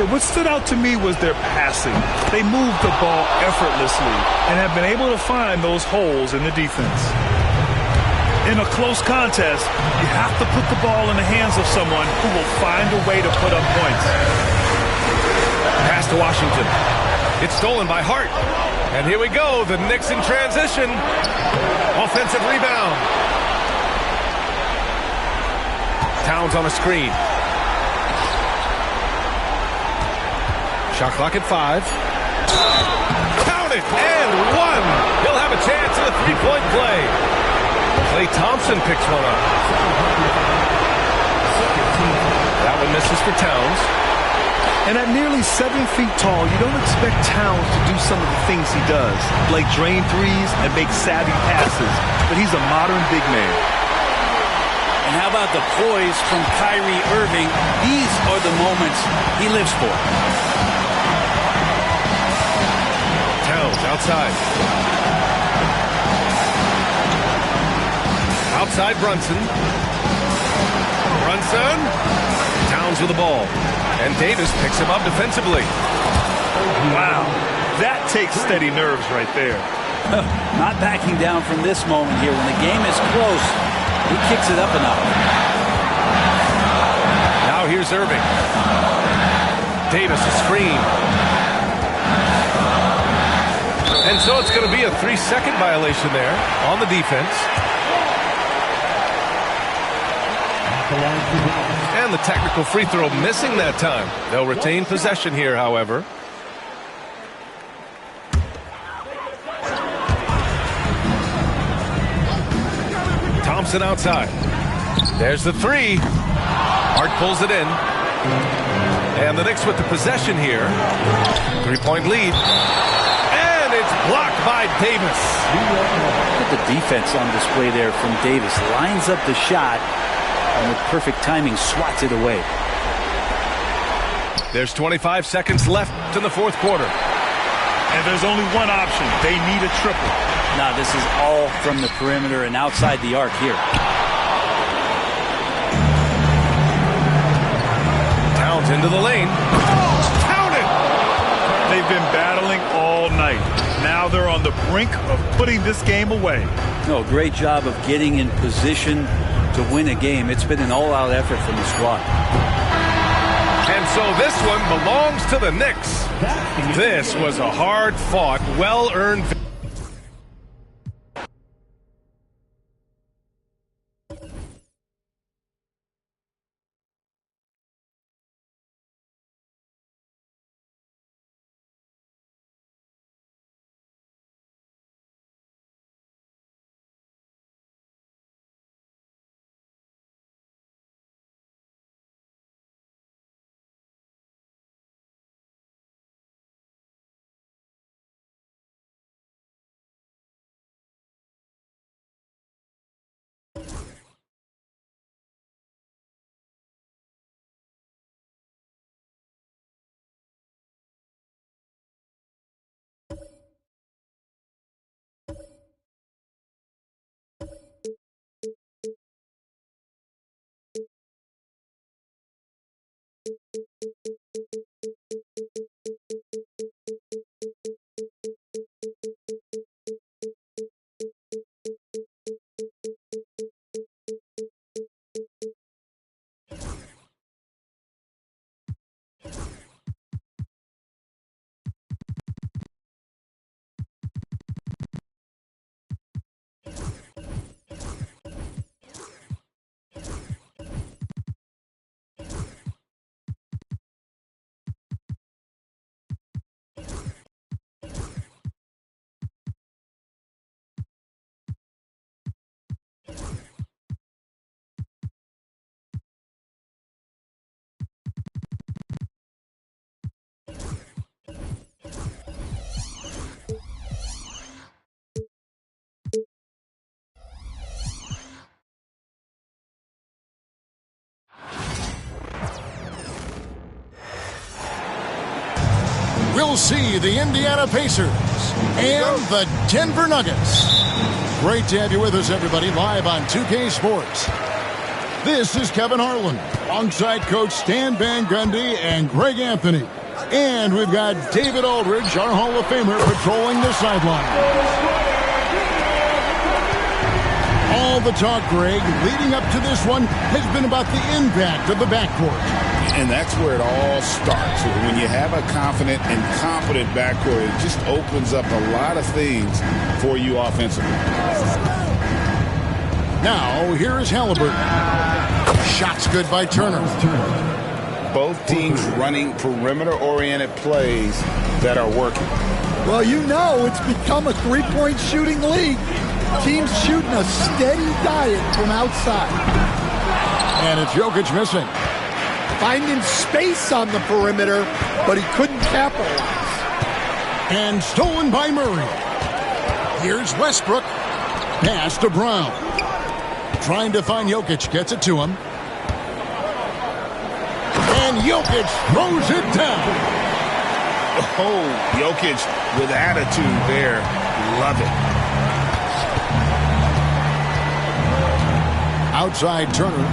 What stood out to me was their passing. They moved the ball effortlessly and have been able to find those holes in the defense. In a close contest, you have to put the ball in the hands of someone who will find a way to put up points. Pass to Washington. It's stolen by Hart. And here we go. The Knicks in transition. Offensive rebound. Towns on a screen. Shot clock at 5. Count it! And 1! He'll have a chance at a 3-point play. Klay Thompson picks one up. That one misses for Towns. And at nearly 7 feet tall, you don't expect Towns to do some of the things he does, like drain threes and make savvy passes. But he's a modern big man. And how about the poise from Kyrie Irving? These are the moments he lives for. Towns outside. Outside Brunson. Brunson. Towns with the ball. And Davis picks him up defensively. Wow. That takes steady nerves right there. Not backing down from this moment here. When the game is close, he kicks it up enough. Now here's Irving. Davis a screen. And so it's going to be a 3-second violation there on the defense. And the technical free throw missing that time. They'll retain possession here, however. Thompson outside. There's the 3. Hart pulls it in. And the Knicks with the possession here. 3-point lead. And it's blocked by Davis. Look at the defense on display there from Davis. Lines up the shot and with perfect timing swats it away. There's 25 seconds left in the fourth quarter. And there's only one option. They need a triple. Now this is all from the perimeter and outside the arc here. Towns into the lane. Counted! They've been battling all night. Now they're on the brink of putting this game away. No, great job of getting in position to win a game. It's been an all-out effort from the squad. And so this one belongs to the Knicks. This was a hard-fought, well-earned victory. We'll see the Indiana Pacers and the Denver Nuggets. Great to have you with us, everybody, live on 2K Sports. This is Kevin Harlan, alongside Coach Stan Van Gundy and Greg Anthony. And we've got David Aldridge, our Hall of Famer, patrolling the sideline. All the talk, Greg, leading up to this one has been about the impact of the backcourt. And that's where it all starts. When you have a confident and competent backcourt, it just opens up a lot of things for you offensively. Now, here is Halliburton. Shots good by Turner. Both teams running perimeter-oriented plays that are working. Well, you know it's become a three-point shooting league. Teams shooting a steady diet from outside. And it's Jokic missing. Finding space on the perimeter, but he couldn't capitalize. And stolen by Murray. Here's Westbrook. Pass to Brown. Trying to find Jokic. Gets it to him. And Jokic throws it down. Oh, Jokic with attitude there. Love it. Outside Turner.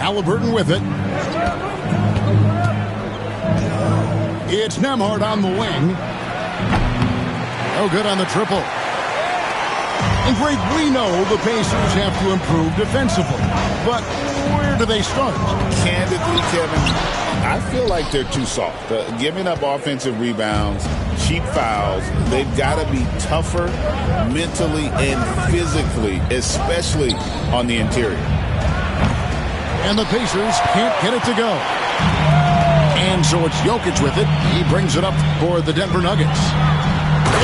Halliburton with it. It's Nembhard on the wing. No good on the triple. And Greg, we know the Pacers have to improve defensively. But where do they start? Candidly, Kevin, I feel like they're too soft. Giving up offensive rebounds, cheap fouls. They've got to be tougher mentally and physically, especially on the interior. And the Pacers can't get it to go. And so it's Jokic with it. He brings it up for the Denver Nuggets.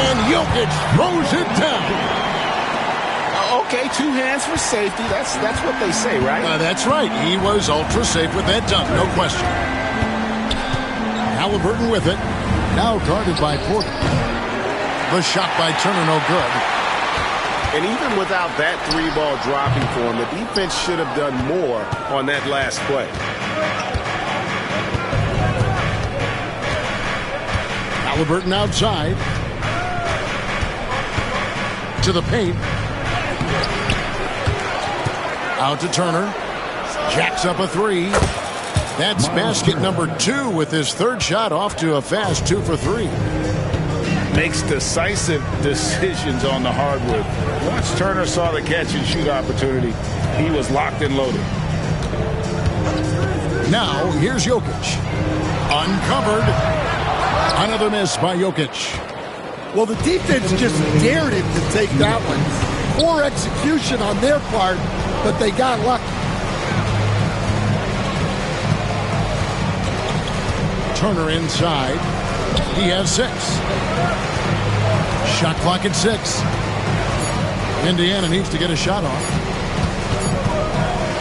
And Jokic throws it down. Okay, 2 hands for safety. That's what they say, right? That's right. He was ultra safe with that dunk, no question. Halliburton with it. Now guarded by Porter. The shot by Turner, no good. And even without that 3-ball dropping for him, the defense should have done more on that last play. Halliburton outside. To the paint. Out to Turner. Jacks up a 3. That's basket number 2 with his 3rd shot off to a fast 2 for 3. Makes decisive decisions on the hardwood. Once Turner saw the catch-and-shoot opportunity, he was locked and loaded. Now, here's Jokic. Uncovered. Another miss by Jokic. Well, the defense just dared him to take that one. Poor execution on their part, but they got lucky. Turner inside. He has 6. Shot clock at 6. Indiana needs to get a shot off.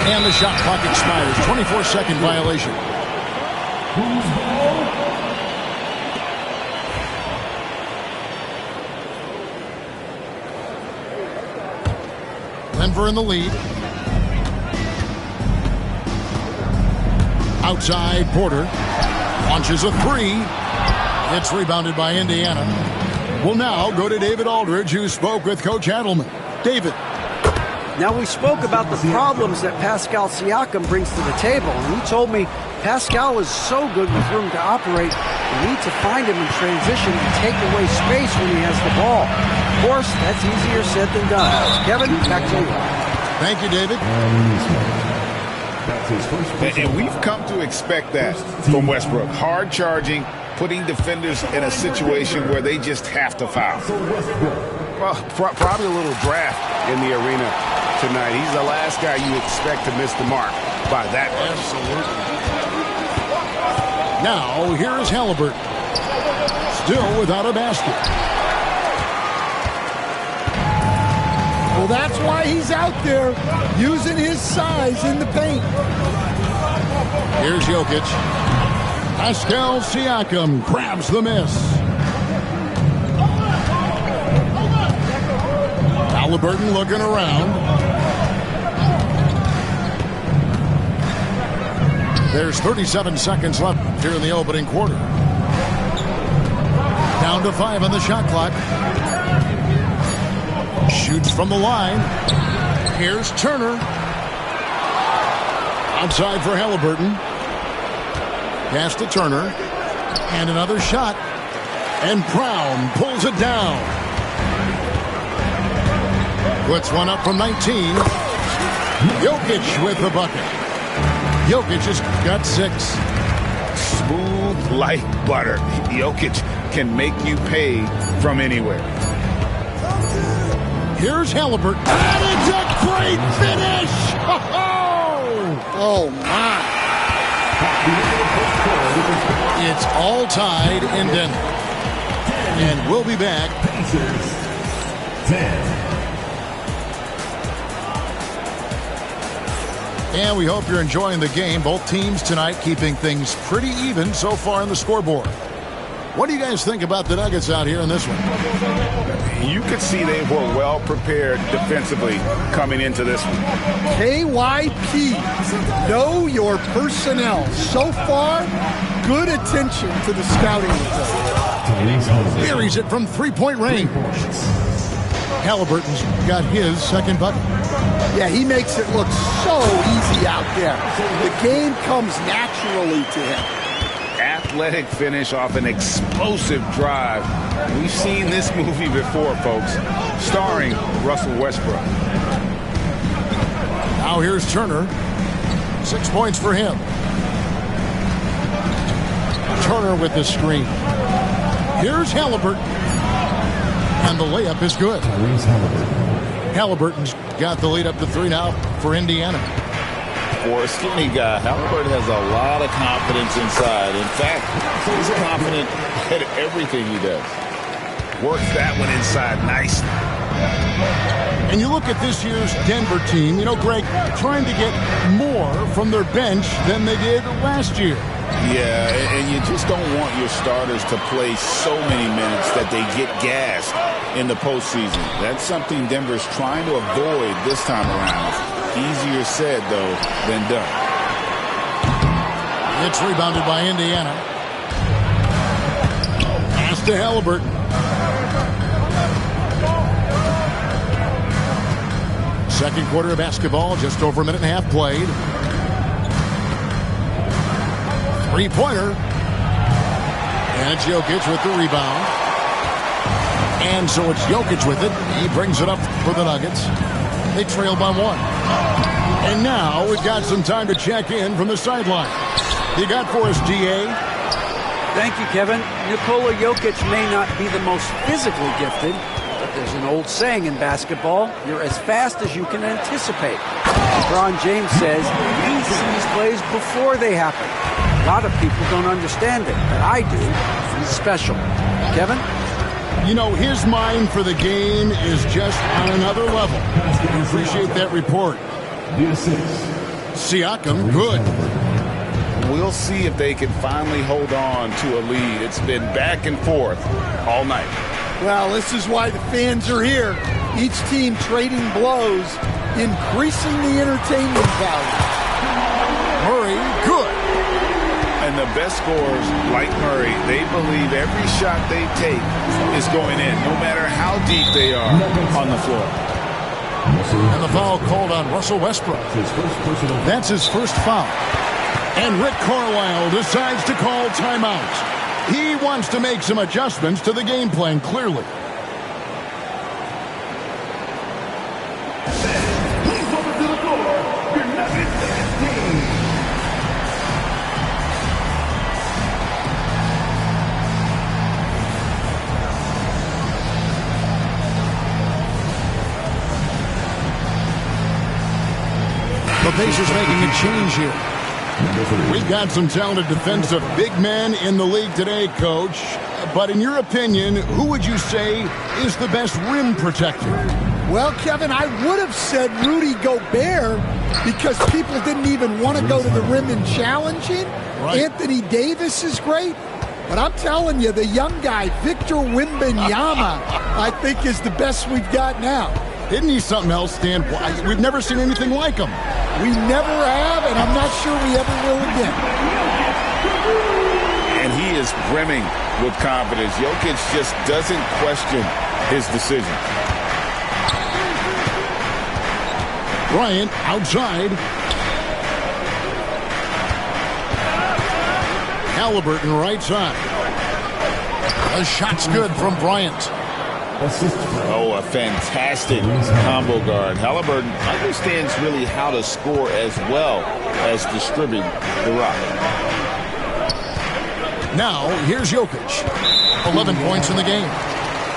And the shot clock expires. 24-second violation. Denver in the lead. Outside, Porter. Launches a 3. It's rebounded by Indiana. We'll now go to David Aldridge, who spoke with Coach Adelman. David. Now, we spoke about the problems that Pascal Siakam brings to the table, and he told me Pascal is so good with room to operate, you need to find him in transition and take away space when he has the ball. Of course, that's easier said than done. Kevin, back to you. Thank you, David. And we've come to expect that from Westbrook. Hard charging, putting defenders in a situation where they just have to foul. Well, probably a little draft in the arena tonight. He's the last guy you expect to miss the mark by that much. Absolutely. Now, here is Halliburton. Still without a basket. Well, that's why he's out there using his size in the paint. Here's Jokic. Pascal Siakam grabs the miss. Halliburton looking around. There's 37 seconds left here in the opening quarter. Down to 5 on the shot clock. Shoots from the line. Here's Turner. Outside for Halliburton. Pass to Turner. And another shot. And Brown pulls it down. Puts one up from 19. Jokic with the bucket. Jokic has got 6. Smooth like butter. Jokic can make you pay from anywhere. Here's Halliburton. And it's a great finish! Oh, my. It's all tied in Denver. And we'll be back. 10. And we hope you're enjoying the game. Both teams tonight keeping things pretty even so far on the scoreboard. What do you guys think about the Nuggets out here in this one? You could see they were well prepared defensively coming into this one. KYP, know your personnel. So far, good attention to the scouting report. Buries it from three-point range. Halliburton's got his second bucket. Yeah, he makes it look so easy out there. The game comes naturally to him. Athletic finish off an explosive drive. We've seen this movie before, folks, starring Russell Westbrook. Now here's Turner. 6 points for him. Turner with the screen. Here's Halliburton. And the layup is good. Halliburton's got the lead up to 3 now for Indiana. For a skinny guy, Halliburton has a lot of confidence inside. In fact, he's confident at everything he does. Works that one inside nicely. And you look at this year's Denver team, Greg, trying to get more from their bench than they did last year. Yeah, and you just don't want your starters to play so many minutes that they get gassed in the postseason. That's something Denver's trying to avoid this time around. Easier said, though, than done. It's rebounded by Indiana. Pass to Halliburton. Second quarter of basketball, just over a minute and a half played. Three-pointer. And it's Jokic with the rebound. And so it's Jokic with it. He brings it up for the Nuggets. They trail by one. And now we've got some time to check in from the sideline. You got for us, D.A.? Thank you, Kevin. Nikola Jokic may not be the most physically gifted, but there's an old saying in basketball, you're as fast as you can anticipate. LeBron James says he sees plays before they happen. A lot of people don't understand it, but I do. He's special. Kevin? His mind for the game is just on another level. I appreciate that report. Siakam, good. We'll see if they can finally hold on to a lead. It's been back and forth all night. Well, this is why the fans are here. Each team trading blows, increasing the entertainment value. Murray, good. And the best scorers, like Murray, they believe every shot they take is going in, no matter how deep they are on the floor. And the foul called on Russell Westbrook. That's his first foul. And Rick Carlisle decides to call timeout. He wants to make some adjustments to the game plan, clearly. The Pacers making a change here. We've got some talented defensive big men in the league today, Coach. But in your opinion, who would you say is the best rim protector? Well, Kevin, I would have said Rudy Gobert because people didn't even want to go to the rim and challenge him. Right. Anthony Davis is great. But I'm telling you, the young guy, Victor Wembanyama, I think is the best we've got now. Isn't he something else, Stan? We've never seen anything like him. We never have, and I'm not sure we ever will again. And he is brimming with confidence. Jokic just doesn't question his decision. Bryant outside. Halliburton right side. The shot's good from Bryant. Oh, a fantastic combo guard. Halliburton understands really how to score as well as distribute the rock. Now, here's Jokic. 11 points in the game.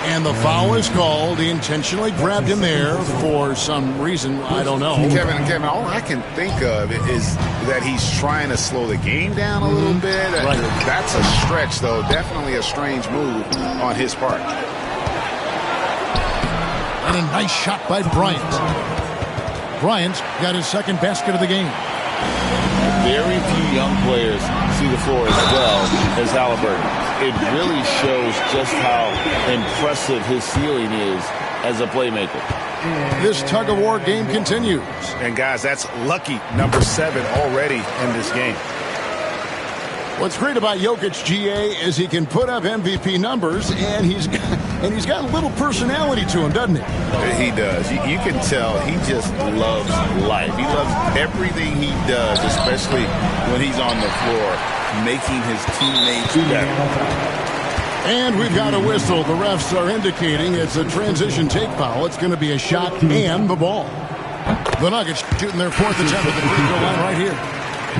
And the foul is called. He intentionally grabbed him there for some reason. I don't know. Kevin, all I can think of is that he's trying to slow the game down a little bit. Right. That's a stretch, though. Definitely a strange move on his part. And a nice shot by Bryant. Bryant got his second basket of the game. Very few young players see the floor as well as Halliburton. It really shows just how impressive his ceiling is as a playmaker. This tug-of-war game continues. And, guys, that's lucky number 7 already in this game. What's great about Jokic, GA, is he can put up MVP numbers, and he's got a little personality to him, doesn't he? He does. You can tell he just loves life. He loves everything he does, especially when he's on the floor, making his teammates better. And we've got a whistle. The refs are indicating it's a transition take foul. It's going to be a shot and the ball. The Nuggets shooting their fourth attempt at the free throw line right here.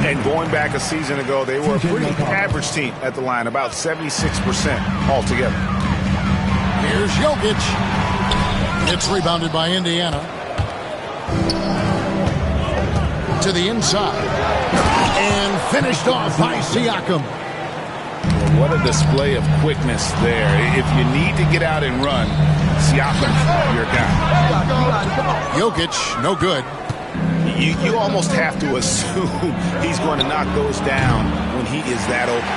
And going back a season ago, they were a pretty average team at the line, about 76% altogether. Here's Jokic. It's rebounded by Indiana. To the inside. And finished off by Siakam. What a display of quickness there. If you need to get out and run, Siakam's your guy. Jokic, no good. You almost have to assume he's going to knock those down when he is that open.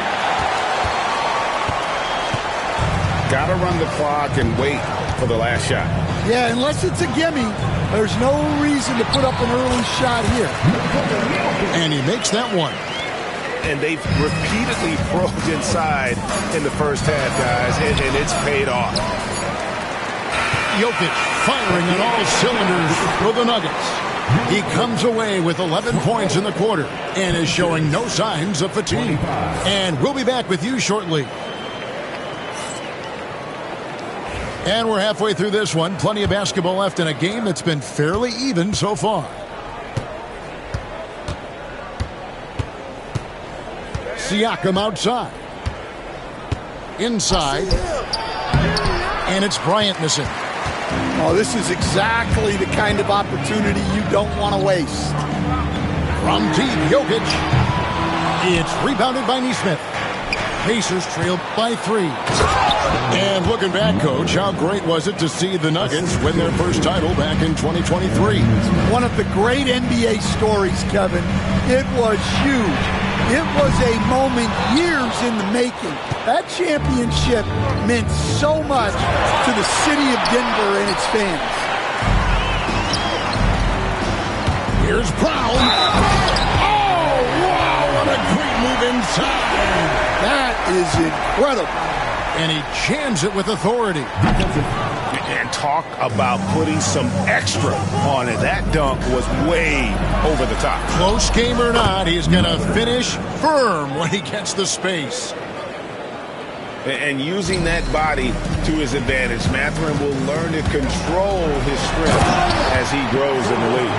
Got to run the clock and wait for the last shot. Yeah, unless it's a gimme, there's no reason to put up an early shot here. And he makes that one. And they've repeatedly probed inside in the first half, guys, and it's paid off. Jokic firing on all cylinders for the Nuggets. He comes away with 11 points in the quarter and is showing no signs of fatigue. And we'll be back with you shortly. And we're halfway through this one. Plenty of basketball left in a game that's been fairly even so far. Siakam outside. Inside. And it's Bryant missing. Oh, this is exactly the kind of opportunity you don't want to waste. From deep, Jokic. It's rebounded by Nesmith. Pacers trail by 3. And looking back, Coach, how great was it to see the Nuggets win their first title back in 2023? One of the great NBA stories, Kevin. It was huge. It was a moment years in the making. That championship meant so much to the city of Denver and its fans. Here's Brown. Oh, wow, what a great move inside. That is incredible. And he jams it with authority. And talk about putting some extra on it. That dunk was way over the top. Close game or not, he's going to finish firm when he gets the space. And using that body to his advantage, Mathurin will learn to control his strength as he grows in the league.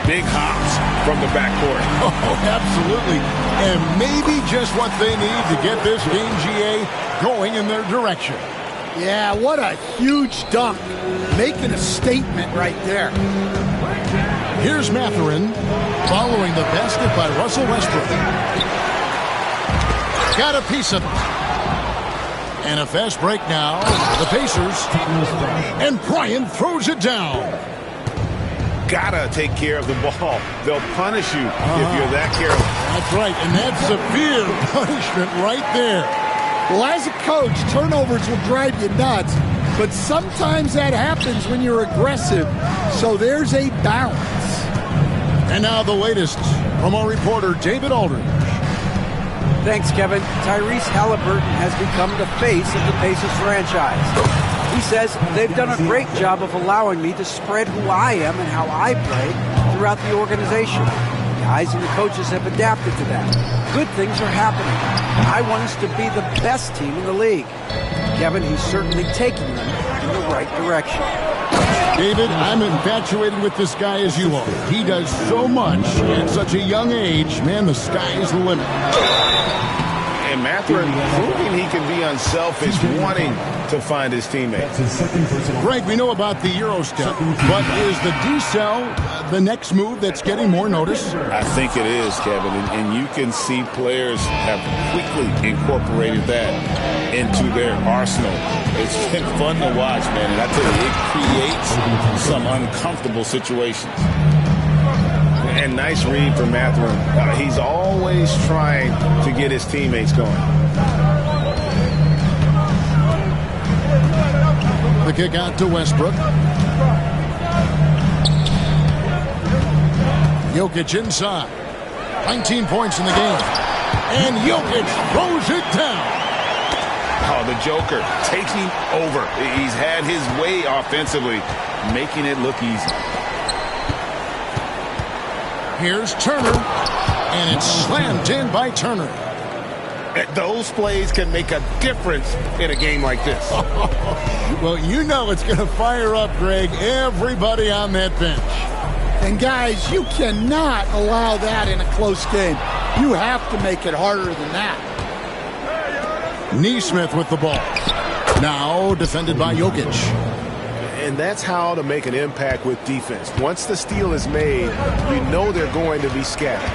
Big hops from the backcourt. Oh, absolutely. And maybe just what they need to get this game, GA, going in their direction. Yeah, what a huge dunk. Making a statement right there. Here's Mathurin following the basket by Russell Westbrook. Got a piece of it. And a fast break now. The Pacers. And Bryant throws it down. Gotta take care of the ball. They'll punish you if you're that careless. That's right, and that's severe punishment right there. Well, as a coach, turnovers will drive you nuts, but sometimes that happens when you're aggressive, so there's a balance. And now the latest from our reporter, David Aldridge. Thanks, Kevin. Tyrese Halliburton has become the face of the Pacers franchise. He says they've done a great job of allowing me to spread who I am and how I play throughout the organization. The guys and the coaches have adapted to that. Good things are happening. I want us to be the best team in the league. Kevin, he's certainly taking them in the right direction. David, I'm infatuated with this guy as you are. He does so much at such a young age. Man, the sky is the limit. And Mathurin proving he can be unselfish, wanting to find his teammates. Greg, we know about the Euro step, but is the decel the next move that's getting more notice? I think it is, Kevin, and you can see players have quickly incorporated that into their arsenal. It's been fun to watch, man, and I tell you, it creates some uncomfortable situations. And nice read from Mathurin. He's always trying to get his teammates going. The kick out to Westbrook. Jokic inside. 19 points in the game. And Jokic throws it down. Oh, the Joker taking over. He's had his way offensively, making it look easy. Here's Turner, and it's slammed in by Turner. Those plays can make a difference in a game like this. Well, you know it's going to fire up, Greg, everybody on that bench. And guys, you cannot allow that in a close game. You have to make it harder than that. Nesmith with the ball. Now defended by Jokic. And that's how to make an impact with defense. Once the steal is made, you know they're going to be scattered.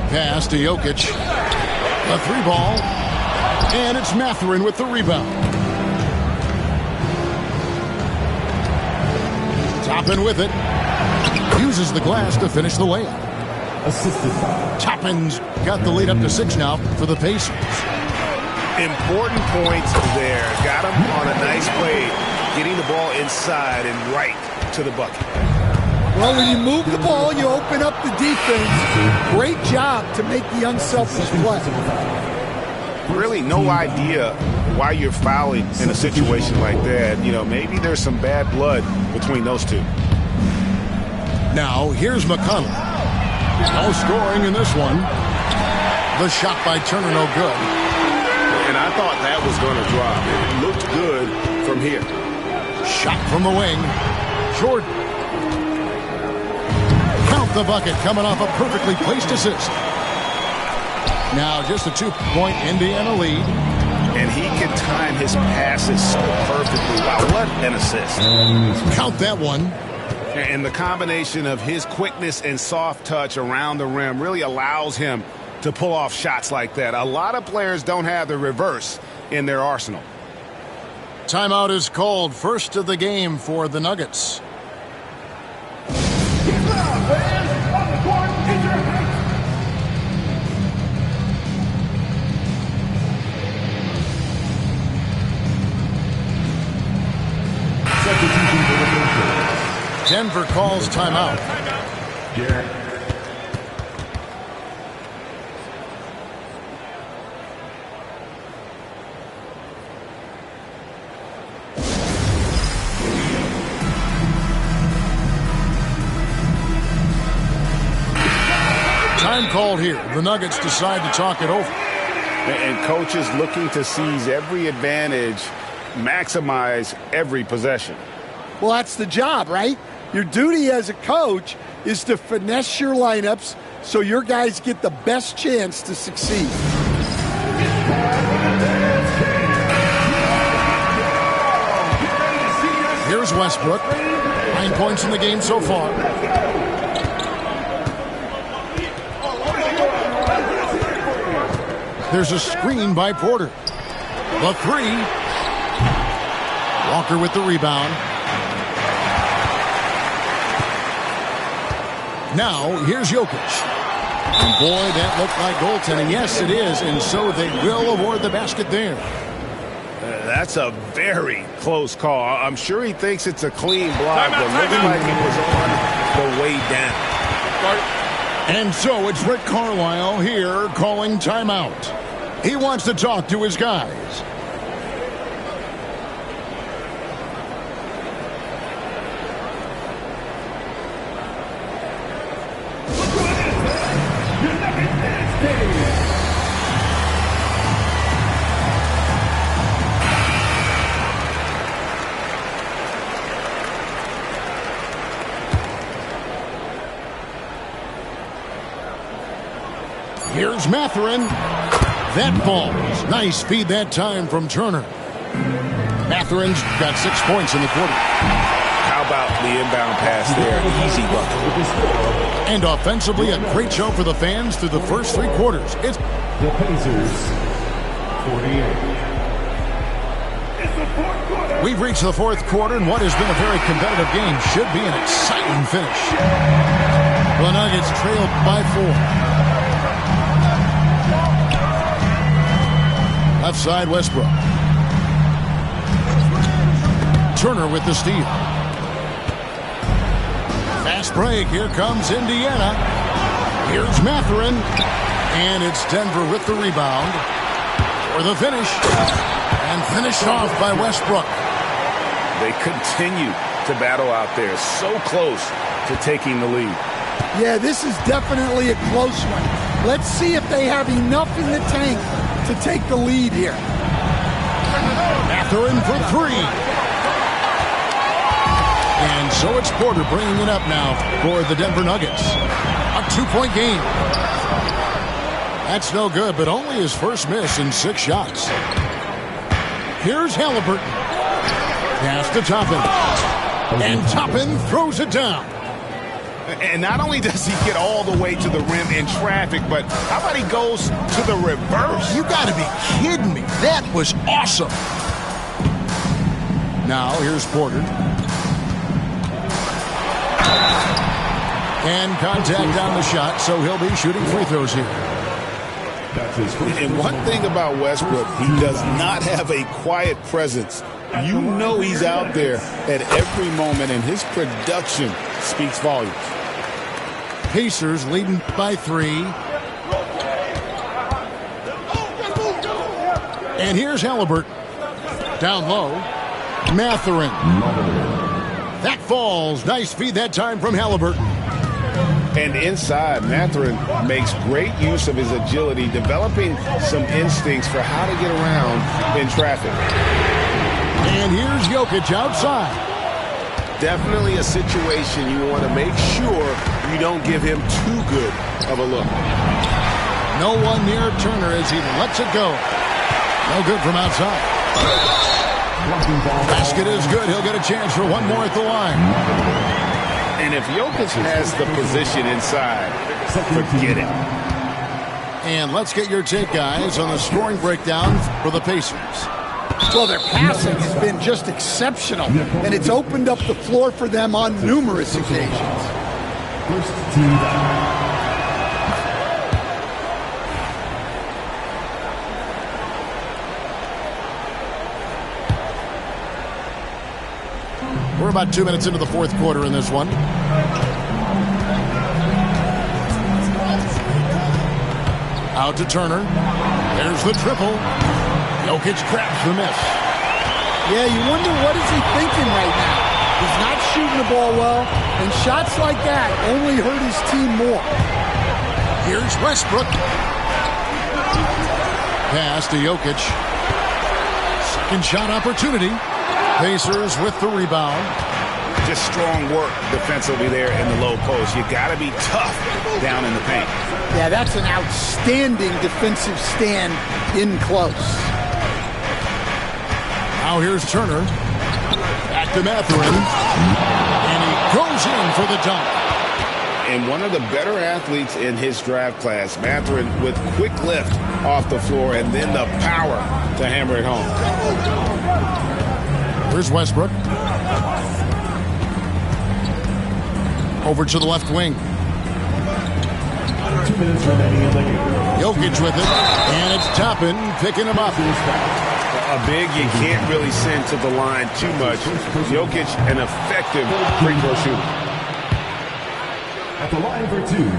pass to Jokic. A 3-ball. And it's Mathurin with the rebound. Toppin with it. Uses the glass to finish the layup. Toppin's got the lead up to 6 now for the Pacers. Important points there. Got him on a nice play, getting the ball inside and right to the bucket. Well, when you move the ball, you open up the defense. Great job to make the unselfish play. Really no idea why you're fouling in a situation like that. You know, maybe there's some bad blood between those two. Now, here's McConnell. No scoring in this one. The shot by Turner, no good. And I thought that was going to drop. It looked good from here. Shot from the wing. Jordan. Count the bucket coming off a perfectly placed assist. Now just a 2-point Indiana lead. And he can time his passes so perfectly. Wow, what an assist. Count that one. And the combination of his quickness and soft touch around the rim really allows him to pull off shots like that. A lot of players don't have the reverse in their arsenal. Timeout is called. First of the game for the Nuggets. Denver calls timeout. Time called here. The Nuggets decide to talk it over. And coaches looking to seize every advantage, maximize every possession. Well, that's the job, right? Your duty as a coach is to finesse your lineups so your guys get the best chance to succeed. Here's Westbrook. 9 points in the game so far. There's a screen by Porter. The 3. Walker with the rebound. Now, here's Jokic. And boy, that looked like goaltending. Yes, it is, and so they will award the basket there. That's a very close call. I'm sure he thinks it's a clean block, but looks like it was on the way down. And so it's Rick Carlisle here calling timeout. He wants to talk to his guys. Here's Mathurin. That falls. Nice feed that time from Turner. Mathurin's got 6 points in the quarter. How about the inbound pass there? Easy bucket. And offensively, a great show for the fans through the first 3 quarters. It's the Pacers, 48. We've reached the 4th quarter, and what has been a very competitive game should be an exciting finish. The Nuggets trailed by 4. Left side, Westbrook. Turner with the steal. Fast break. Here comes Indiana. Here's Mathurin. And it's Denver with the rebound. For the finish. And finished off by Westbrook. They continue to battle out there. So close to taking the lead. Yeah, this is definitely a close one. Let's see if they have enough in the tank to take the lead here. Mathurin for 3. And so it's Porter bringing it up now for the Denver Nuggets. A 2-point game. That's no good, but only his first miss in 6 shots. Here's Halliburton. Pass to Toppin. And Toppin throws it down. And not only does he get all the way to the rim in traffic, but how about he goes to the reverse? You got to be kidding me. That was awesome. Now, here's Porter. And contact on the shot, so he'll be shooting free throws here. And one thing about Westbrook, he does not have a quiet presence. You know he's out there at every moment, and his production speaks volumes. Pacers leading by 3. And here's Halliburton. Down low. Mathurin. That falls. Nice feed that time from Halliburton. And inside, Mathurin makes great use of his agility, developing some instincts for how to get around in traffic. And here's Jokic outside. Definitely a situation you want to make sure you don't give him too good of a look. No one near Turner as he lets it go. No good from outside. Basket is good. He'll get a chance for one more at the line. And if Jokic has the position inside, forget it. And let's get your take, guys, on the scoring breakdown for the Pacers. Well, their passing has been just exceptional, and it's opened up the floor for them on numerous occasions. First team down. We're about 2 minutes into the fourth quarter in this one. Out to Turner. There's the triple. Jokic grabs the miss. Yeah, you wonder what is he thinking right now. He's not shooting the ball well, and shots like that only hurt his team more. Here's Westbrook. Pass to Jokic. Second shot opportunity. Pacers with the rebound. Just strong work defensively there in the low post. You got to be tough down in the paint. Yeah, that's an outstanding defensive stand in close. Now here's Turner. Back to Mathurin. And he goes in for the dunk. And one of the better athletes in his draft class, Mathurin, with quick lift off the floor and then the power to hammer it home. Here's Westbrook. Over to the left wing. 2 minutes remaining in the game. Jokic with it. And it's Toppin picking him up. A big you can't really send to the line too much. Jokic, an effective free throw shooter. At the line for 2.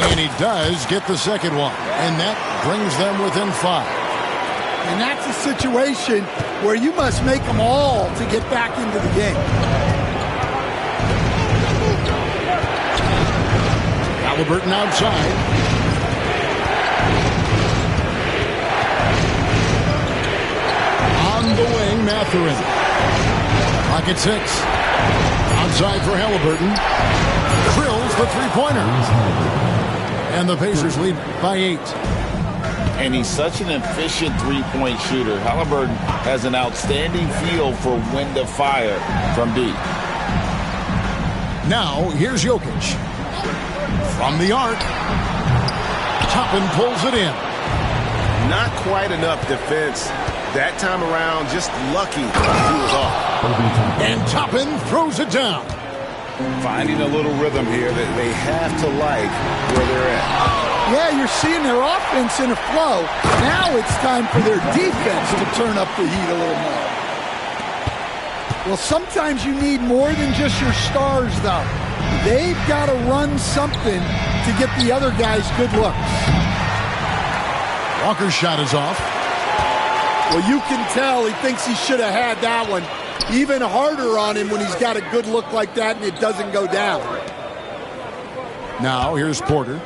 And he does get the second one. And that brings them within 5. And that's a situation where you must make them all to get back into the game. Halliburton outside. On the wing, Mathurin. Pocket 6. Outside for Halliburton. Drills the three-pointer. And the Pacers lead by 8. And he's such an efficient three-point shooter. Halliburton has an outstanding feel for when to fire from deep. Now, here's Jokic. From the arc. Toppin pulls it in. Not quite enough defense. That time around, just lucky he was off. And Toppin throws it down. Finding a little rhythm here that they have to like where they're at. Yeah, you're seeing their offense in a flow. Now it's time for their defense to turn up the heat a little more. Well, sometimes you need more than just your stars, though. They've got to run something to get the other guys good looks. Walker's shot is off. Well, you can tell he thinks he should have had that one. Even harder on him when he's got a good look like that and it doesn't go down. Now, here's Porter.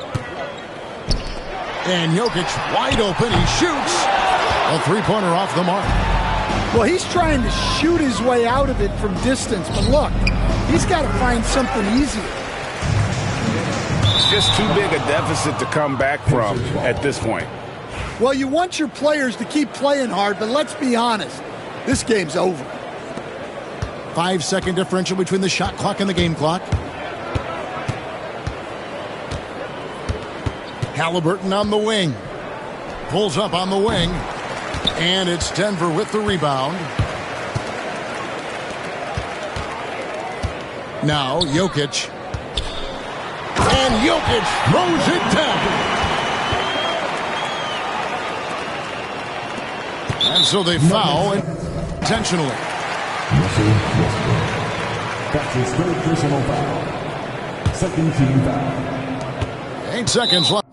And Jokic wide open. He shoots. A three-pointer off the mark. Well, he's trying to shoot his way out of it from distance. But look, he's got to find something easier. It's just too big a deficit to come back from at this point. Well, you want your players to keep playing hard, but let's be honest. This game's over. 5-second differential between the shot clock and the game clock. Halliburton on the wing. Pulls up on the wing. And it's Denver with the rebound. Now Jokic. And Jokic throws it down. And so they foul intentionally. That's his third personal foul. Second team foul. 8 seconds left.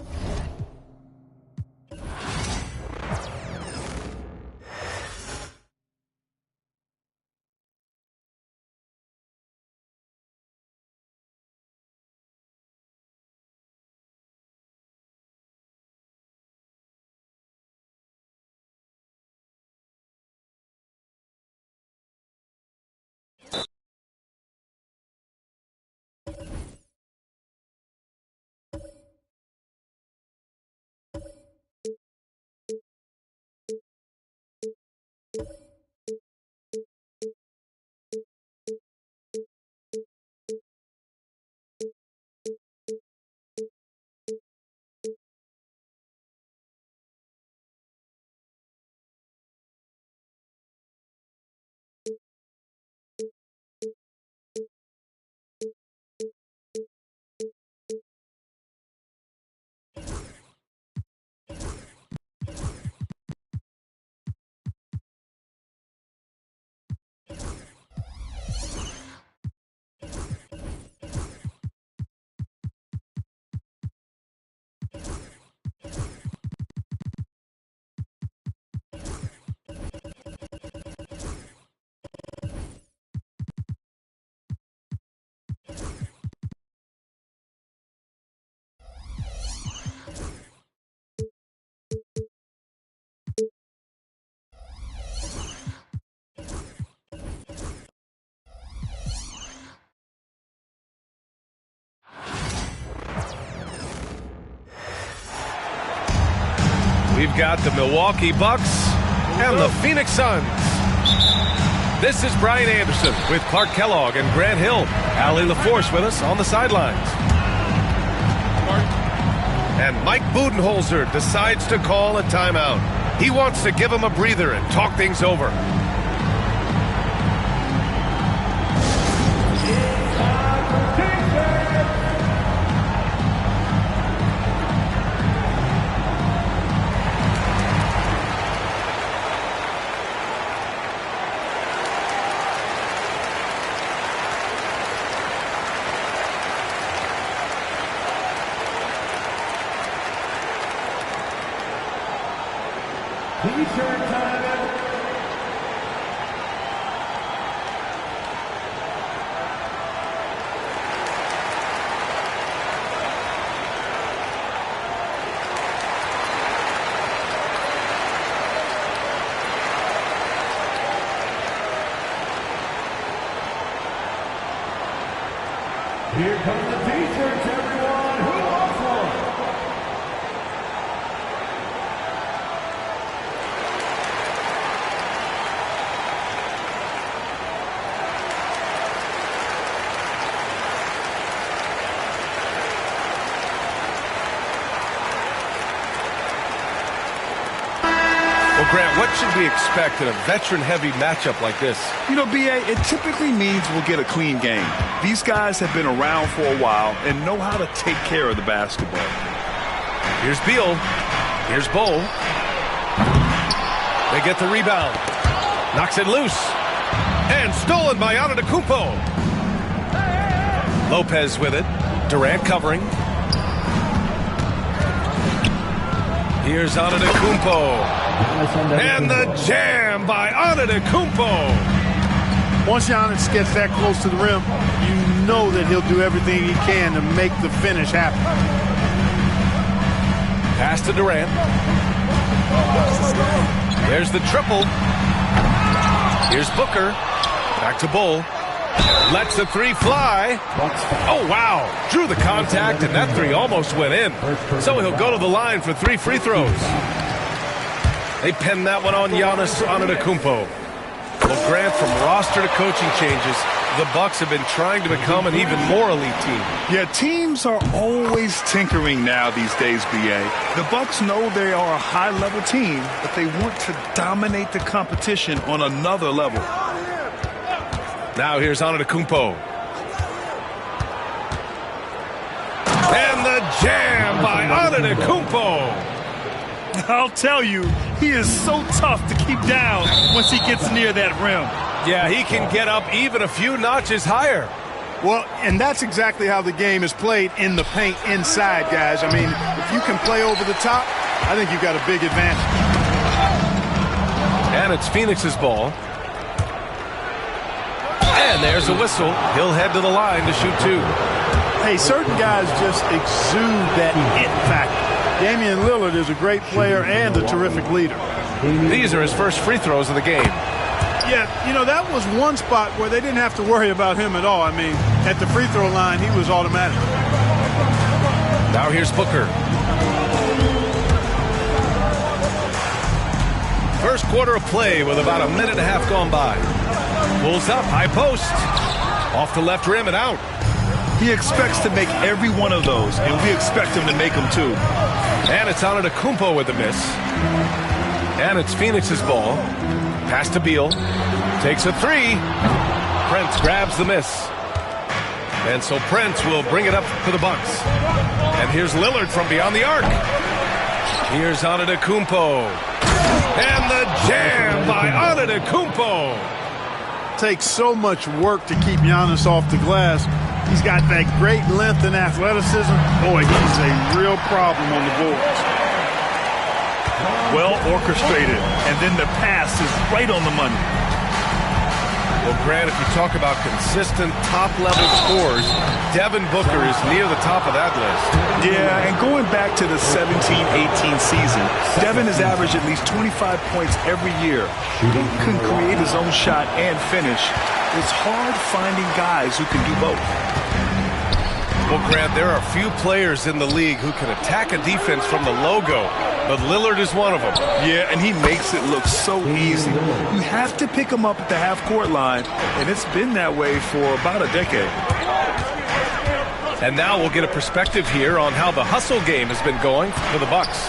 We've got the Milwaukee Bucks and the Phoenix Suns. This is Brian Anderson with Clark Kellogg and Grant Hill. Allie LaForce with us on the sidelines. And Mike Budenholzer decides to call a timeout. He wants to give him a breather and talk things over. T-shirt time. Here come the T-shirts, everyone. Who wants one? Well, Grant, what should we expect in a veteran-heavy matchup like this? You know, B.A., it typically means we'll get a clean game. These guys have been around for a while and know how to take care of the basketball. Here's Beal. Here's Bull. They get the rebound. Knocks it loose. And stolen by Antetokounmpo. Lopez with it. Durant covering. Here's Antetokounmpo. And the jam by Antetokounmpo. Once Giannis gets that close to the rim, you know that he'll do everything he can to make the finish happen. Pass to Durant. There's the triple. Here's Booker. Back to Bull. Lets the three fly. Oh, wow. Drew the contact, and that three almost went in. So he'll go to the line for 3 free throws. They pin that one on Giannis Antetokounmpo. Well, Grant, from roster to coaching changes, the Bucks have been trying to become an even more elite team. Yeah, teams are always tinkering now these days, B.A. The Bucks know they are a high-level team, but they want to dominate the competition on another level. Now here's Antetokounmpo. And the jam by Antetokounmpo. I'll tell you, he is so tough to keep down once he gets near that rim. Yeah, he can get up even a few notches higher. Well, and that's exactly how the game is played in the paint inside, guys. I mean, if you can play over the top, I think you've got a big advantage. And it's Phoenix's ball. And there's a whistle. He'll head to the line to shoot two. Hey, certain guys just exude that it factor. Damian Lillard is a great player and a terrific leader. These are his first free throws of the game. Yeah, you know, that was one spot where they didn't have to worry about him at all. I mean, at the free throw line, he was automatic. Now here's Booker. First quarter of play with about a minute and a half gone by. Pulls up, high post. Off the left rim and out. He expects to make every one of those, and we expect him to make them too. And it's Antetokounmpo with the miss. And it's Phoenix's ball. Pass to Beal. Takes a three. Prince grabs the miss. And so Prince will bring it up for the Bucks. And here's Lillard from beyond the arc. Here's Antetokounmpo. And the jam by Antetokounmpo. Takes so much work to keep Giannis off the glass. He's got that great length and athleticism. Boy, he's a real problem on the boards. Well orchestrated, and then the pass is right on the money. Well, Grant, if you talk about consistent top-level scores, Devin Booker is near the top of that list. Yeah, and going back to the 17-18 season, Devin has averaged at least 25 points every year. He can create his own shot and finish. It's hard finding guys who can do both. Well, Grant, there are few players in the league who can attack a defense from the logo, but Lillard is one of them. Yeah, and he makes it look so easy. You have to pick him up at the half-court line, and it's been that way for about a decade. And now we'll get a perspective here on how the hustle game has been going for the Bucks.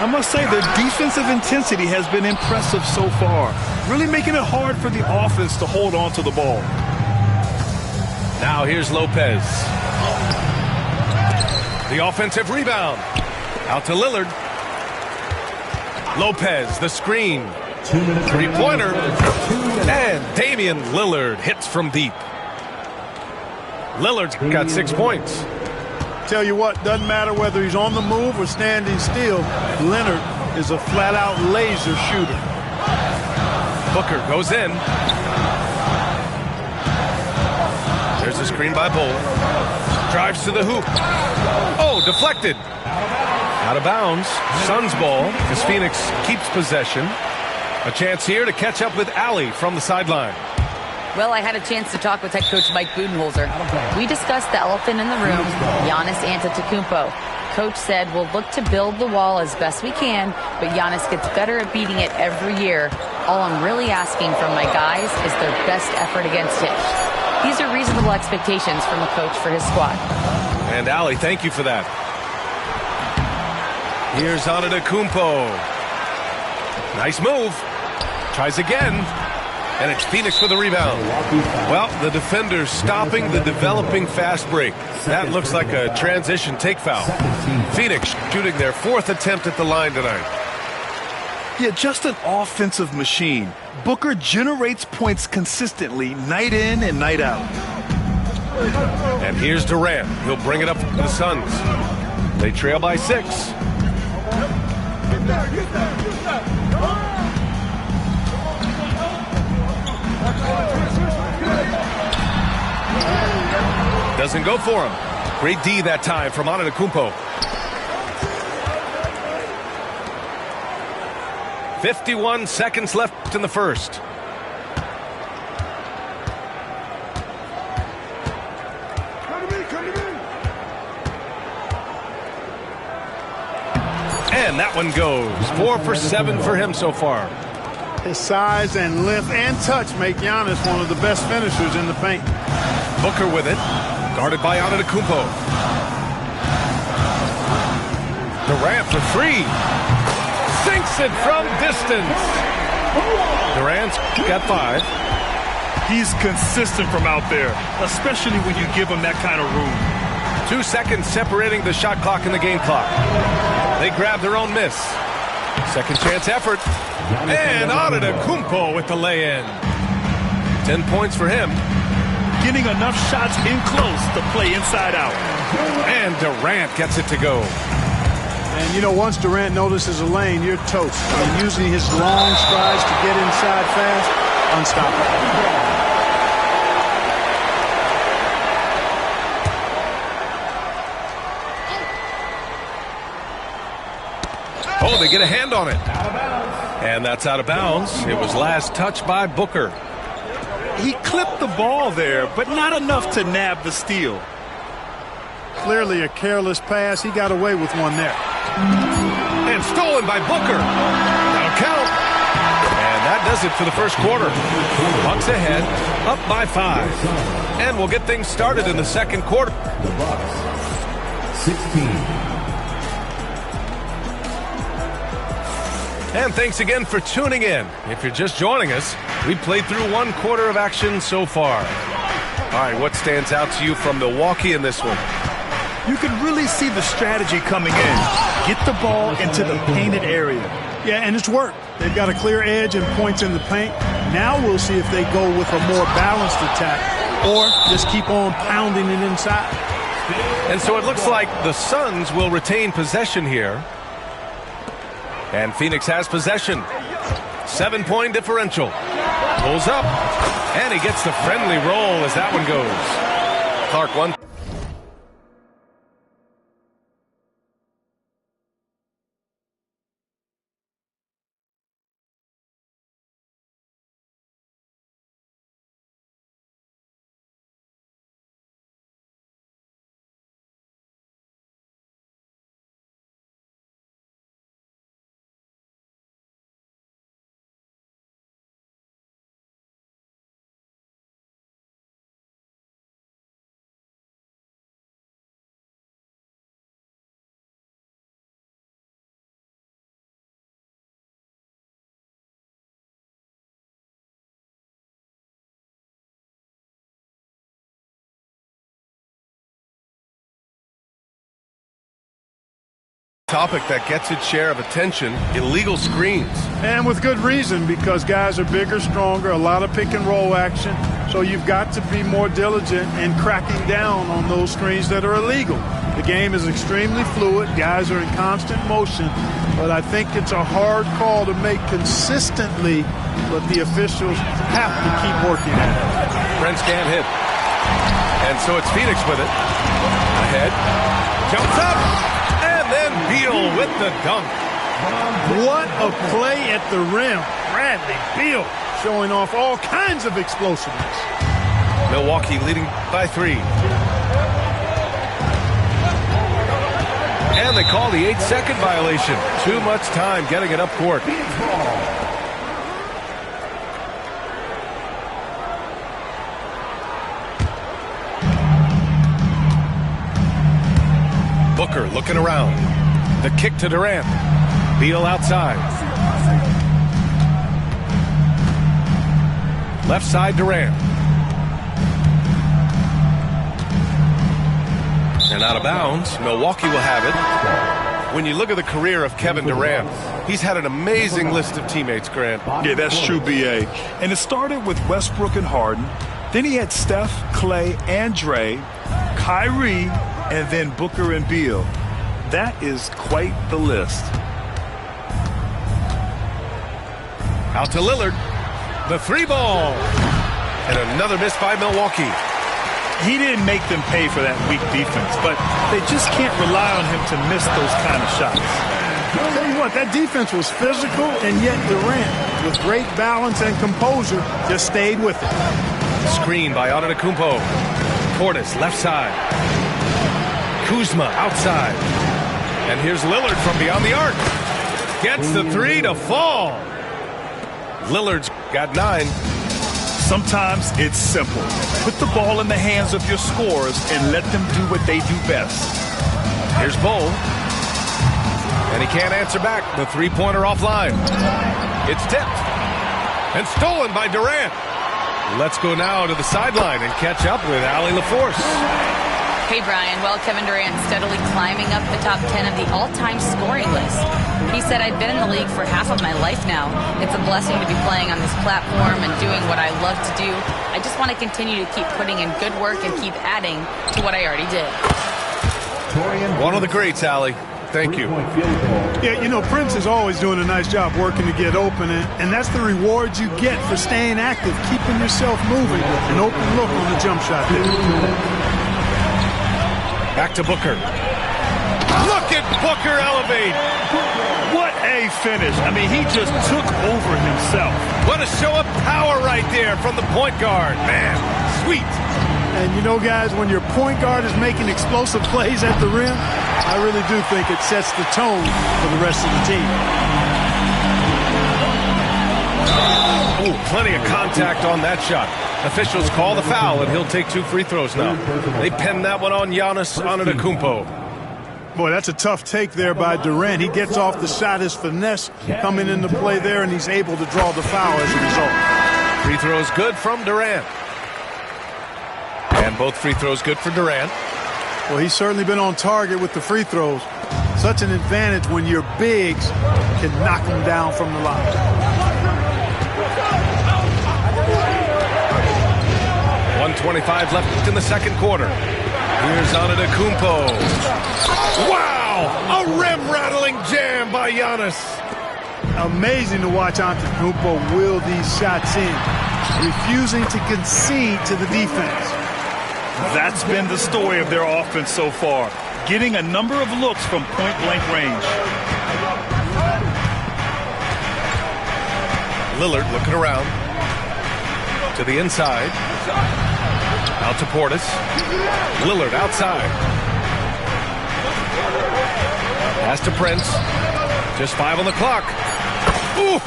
I must say, their defensive intensity has been impressive so far, really making it hard for the offense to hold on to the ball. Now here's Lopez. The offensive rebound. Out to Lillard. Lopez, the screen. Three-pointer. And Damian Lillard hits from deep. Lillard's got 6 points. Tell you what, doesn't matter whether he's on the move or standing still, Leonard is a flat-out laser shooter. Booker goes in. There's a screen by Bull. Drives to the hoop. Oh, deflected. Out of bounds. Suns ball as Phoenix keeps possession. A chance here to catch up with Allie from the sideline. Well, I had a chance to talk with head coach Mike Budenholzer. We discussed the elephant in the room, Giannis Antetokounmpo. Coach said we'll look to build the wall as best we can, but Giannis gets better at beating it every year. All I'm really asking from my guys is their best effort against him. These are reasonable expectations from a coach for his squad. And Allie, thank you for that. Here's Antetokounmpo. Nice move. Tries again. And it's Phoenix for the rebound. Well, the defender's stopping the developing fast break. That looks like a transition take foul. Phoenix shooting their fourth attempt at the line tonight. Yeah, just an offensive machine. Booker generates points consistently, night in and night out. And here's Durant. He'll bring it up to the Suns. They trail by 6. Doesn't go for him. Great D that time from Antetokounmpo. 51 seconds left in the first. And that one goes. 4 for 7 for him so far. His size and length and touch make Giannis one of the best finishers in the paint. Booker with it. Guarded by Antetokounmpo. Durant for three. Sinks it from distance. Durant's got 5. He's consistent from out there, especially when you give him that kind of room. 2 seconds separating the shot clock and the game clock. They grab their own miss. Second chance effort. And Antetokounmpo with the lay-in. 10 points for him. Getting enough shots in close to play inside out. And Durant gets it to go. And, you know, once Durant notices a lane, you're toast. And using his long strides to get inside fast, unstoppable. Oh, they get a hand on it. And that's out of bounds. It was last touched by Booker. He clipped the ball there, but not enough to nab the steal. Clearly a careless pass. He got away with one there. And stolen by Booker. That'll count. And that does it for the first quarter. Bucks ahead, up by 5. And we'll get things started in the second quarter. The Bucks, 16. And thanks again for tuning in. If you're just joining us, we've played through 1 quarter of action so far. All right, what stands out to you from Milwaukee in this one? You can really see the strategy coming in. Get the ball into the painted area. Yeah, and it's worked. They've got a clear edge and points in the paint. Now we'll see if they go with a more balanced attack or just keep on pounding it inside. And so it looks like the Suns will retain possession here. And Phoenix has possession. 7-point differential. Pulls up. And he gets the friendly roll as that one goes. Clark, 1. Topic that gets its share of attention, illegal screens. And with good reason, because guys are bigger, stronger, a lot of pick and roll action. So you've got to be more diligent in cracking down on those screens that are illegal. The game is extremely fluid. Guys are in constant motion. But I think it's a hard call to make consistently, but the officials have to keep working at it. Prince can't hit. And so it's Phoenix with it. Ahead. Jumps up. Then Beal with the dunk. What a play at the rim. Bradley Beal showing off all kinds of explosiveness. Milwaukee leading by 3. And they call the 8-second violation. Too much time getting it up court. Booker looking around. The kick to Durant. Beal outside. Left side Durant. And out of bounds. Milwaukee will have it. When you look at the career of Kevin Durant, he's had an amazing list of teammates, Grant. Yeah, that's true, B.A. And it started with Westbrook and Harden. Then he had Steph, Clay, and Dre, Kyrie, and then Booker and Beal. That is quite the list. Out to Lillard. The 3 ball. And another miss by Milwaukee. He didn't make them pay for that weak defense, but they just can't rely on him to miss those kind of shots. I'll tell you what, that defense was physical, and yet Durant, with great balance and composure, just stayed with it. Screen by Antetokounmpo. Portis left side. Kuzma outside. And here's Lillard from beyond the arc. Gets the 3 to fall. Lillard's got 9. Sometimes it's simple. Put the ball in the hands of your scorers and let them do what they do best. Here's Bull. And he can't answer back. The three-pointer offline. It's tipped. And stolen by Durant. Let's go now to the sideline and catch up with Allie LaForce. Hey, Brian. Well, Kevin Durant steadily climbing up the top 10 of the all-time scoring list. He said, I've been in the league for half of my life now. It's a blessing to be playing on this platform and doing what I love to do. I just want to continue to keep putting in good work and keep adding to what I already did. One of the greats, Allie. Thank you. Yeah, you know, Prince is always doing a nice job working to get open, and that's the reward you get for staying active, keeping yourself moving. An open look on the jump shot there. Back to Booker. Look at Booker elevate. What a finish. I mean, he just took over himself. What a show of power right there from the point guard. Man, sweet. And you know, guys, when your point guard is making explosive plays at the rim, I really do think it sets the tone for the rest of the team. Oh, plenty of contact on that shot. Officials call the foul, and he'll take 2 free throws now. They pinned that one on Giannis Antetokounmpo. Boy, that's a tough take there by Durant. He gets off the shot, his finesse coming into play there, and he's able to draw the foul as a result. Free throws good from Durant. And both free throws good for Durant. Well, he's certainly been on target with the free throws. Such an advantage when your bigs can knock them down from the line. 1:25 left in the second quarter. Here's Antetokounmpo. Wow! A rim-rattling jam by Giannis. Amazing to watch Antetokounmpo will these shots in, refusing to concede to the defense. That's been the story of their offense so far, getting a number of looks from point-blank range. Lillard looking around. To the inside. Out to Portis. Lillard outside. Pass to Prince. Just 5 on the clock. Ooh,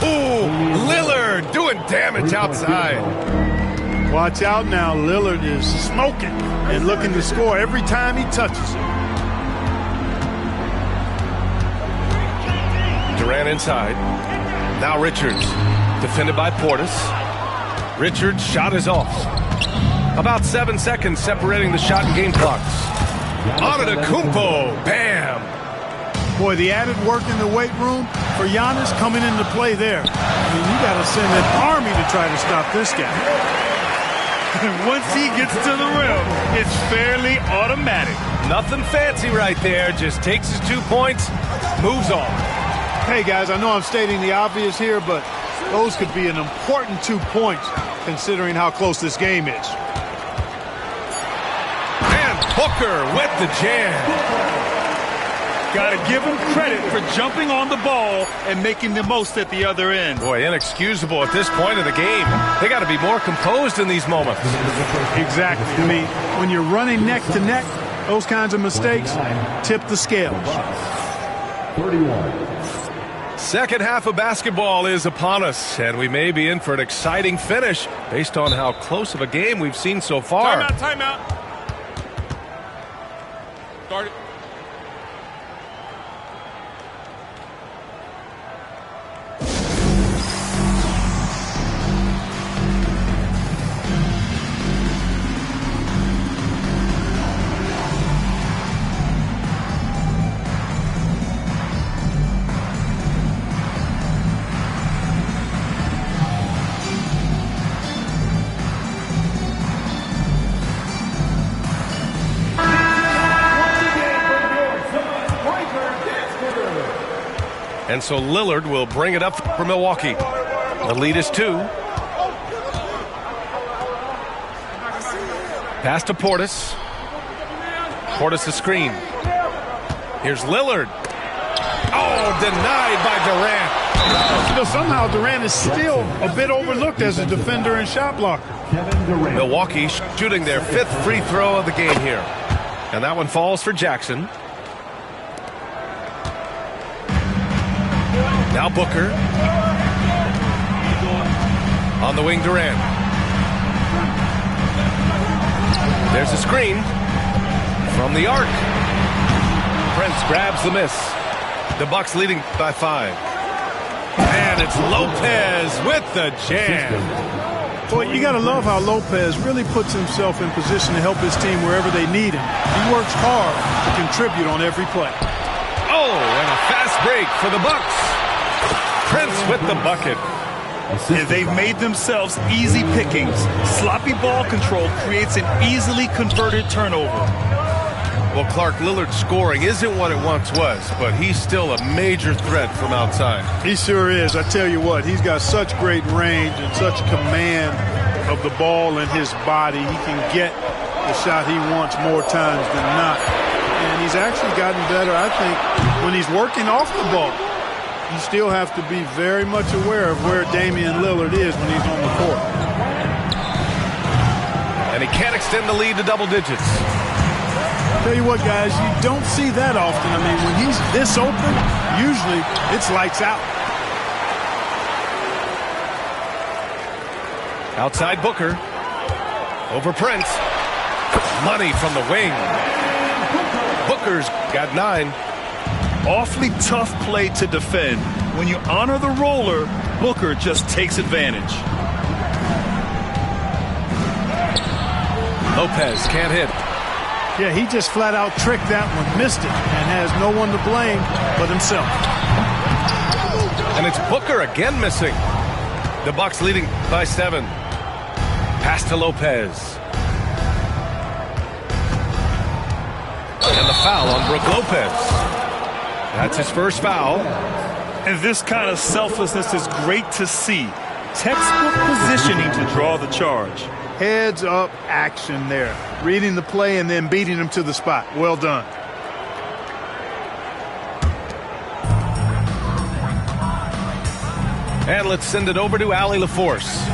Lillard doing damage outside. Watch out now. Lillard is smoking and looking to score every time he touches it. Durant inside. Now Richards. Defended by Portis. Richards' shot is off. About 7 seconds separating the shot and game clocks. Antetokounmpo. Bam. Boy, the added work in the weight room for Giannis coming into play there. I mean, you got to send an army to try to stop this guy. And once he gets to the rim, it's fairly automatic. Nothing fancy right there. Just takes his 2 points, moves on. Hey, guys, I know I'm stating the obvious here, but those could be an important 2 points considering how close this game is. And Booker with the jam. Got to give him credit for jumping on the ball and making the most at the other end. Boy, inexcusable at this point of the game. They got to be more composed in these moments. Exactly. I mean, when you're running neck to neck, those kinds of mistakes tip the scales. 31. Second half of basketball is upon us, and we may be in for an exciting finish based on how close of a game we've seen so far. Timeout. Start it. And so Lillard will bring it up for Milwaukee. The lead is 2. Pass to Portis. Portis the screen. Here's Lillard. Oh, denied by Durant. You know, somehow Durant is still a bit overlooked as a defender and shot blocker. Milwaukee shooting their 5th free throw of the game here. And that one falls for Jackson. Now Booker. On the wing, Durant. There's a screen from the arc. Prince grabs the miss. The Bucks leading by 5. And it's Lopez with the jam. Boy, you got to love how Lopez really puts himself in position to help his team wherever they need him. He works hard to contribute on every play. Oh, and a fast break for the Bucks. Prince with the bucket. And they've made themselves easy pickings. Sloppy ball control creates an easily converted turnover. Well, Clark, Lillard's scoring isn't what it once was, but he's still a major threat from outside. He sure is. I tell you what, he's got such great range and such command of the ball in his body. He can get the shot he wants more times than not. And he's actually gotten better, I think, when he's working off the ball. You still have to be very much aware of where Damian Lillard is when he's on the court. And he can't extend the lead to double digits. Tell you what, guys, you don't see that often. I mean, when he's this open, usually it's lights out. Outside Booker. Over Prince. Money from the wing. Booker's got 9. Awfully tough play to defend. When you honor the roller, Booker just takes advantage. Lopez can't hit. Yeah, he just flat out tricked that one, missed it, and has no one to blame but himself. And it's Booker again missing. The Bucks leading by 7. Pass to Lopez. And the foul on Brook Lopez. That's his first foul. And this kind of selflessness is great to see. Textbook positioning to draw the charge. Heads up action there. Reading the play and then beating him to the spot. Well done. And let's send it over to Allie LaForce.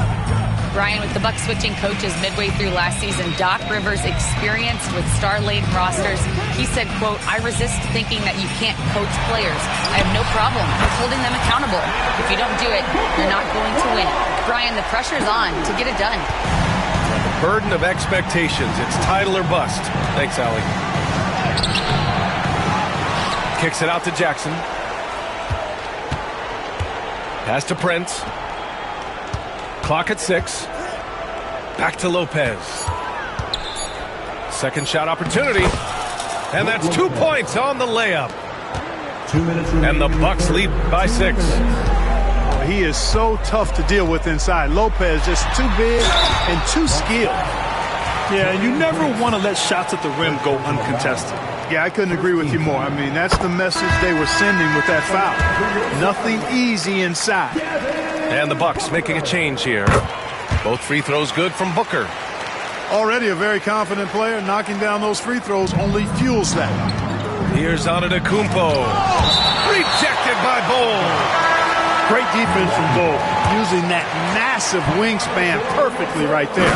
Brian, with the Bucks switching coaches midway through last season, Doc Rivers experienced with star-laden rosters. He said, quote, "I resist thinking that you can't coach players. I have no problem with holding them accountable. If you don't do it, you're not going to win." Brian, the pressure's on to get it done. The burden of expectations. It's title or bust. Thanks, Allie. Kicks it out to Jackson. Pass to Prince. Clock at 6. Back to Lopez. Second shot opportunity. And that's 2 points on the layup. 2 minutes. And the Bucks lead by 6. He is so tough to deal with inside. Lopez just too big and too skilled. Yeah, and you never want to let shots at the rim go uncontested. Yeah, I couldn't agree with you more. I mean, that's the message they were sending with that foul. Nothing easy inside. And the Bucks making a change here. Both free throws good from Booker. Already a very confident player. Knocking down those free throws only fuels that. Here's Antetokounmpo. Rejected by Bol. Great defense from Bol, using that massive wingspan perfectly right there.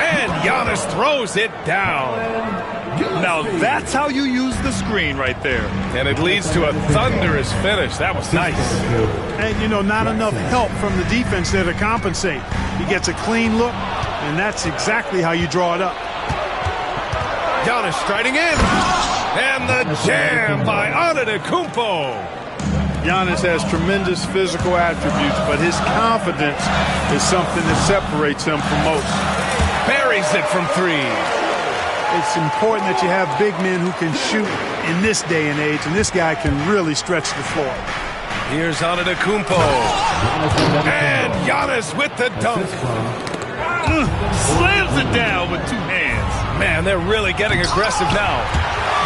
And Giannis throws it down. Now that's how you use the screen right there. And it leads to a thunderous finish. That was nice. And, you know, not enough help from the defense there to compensate. He gets a clean look, and that's exactly how you draw it up. Giannis striding in. And the jam by Antetokounmpo. Giannis has tremendous physical attributes, but his confidence is something that separates him from most. Buries it from 3. It's important that you have big men who can shoot in this day and age, and this guy can really stretch the floor. Here's Antetokounmpo. And Giannis with the dunk. Slams it down with 2 hands. Man, they're really getting aggressive now.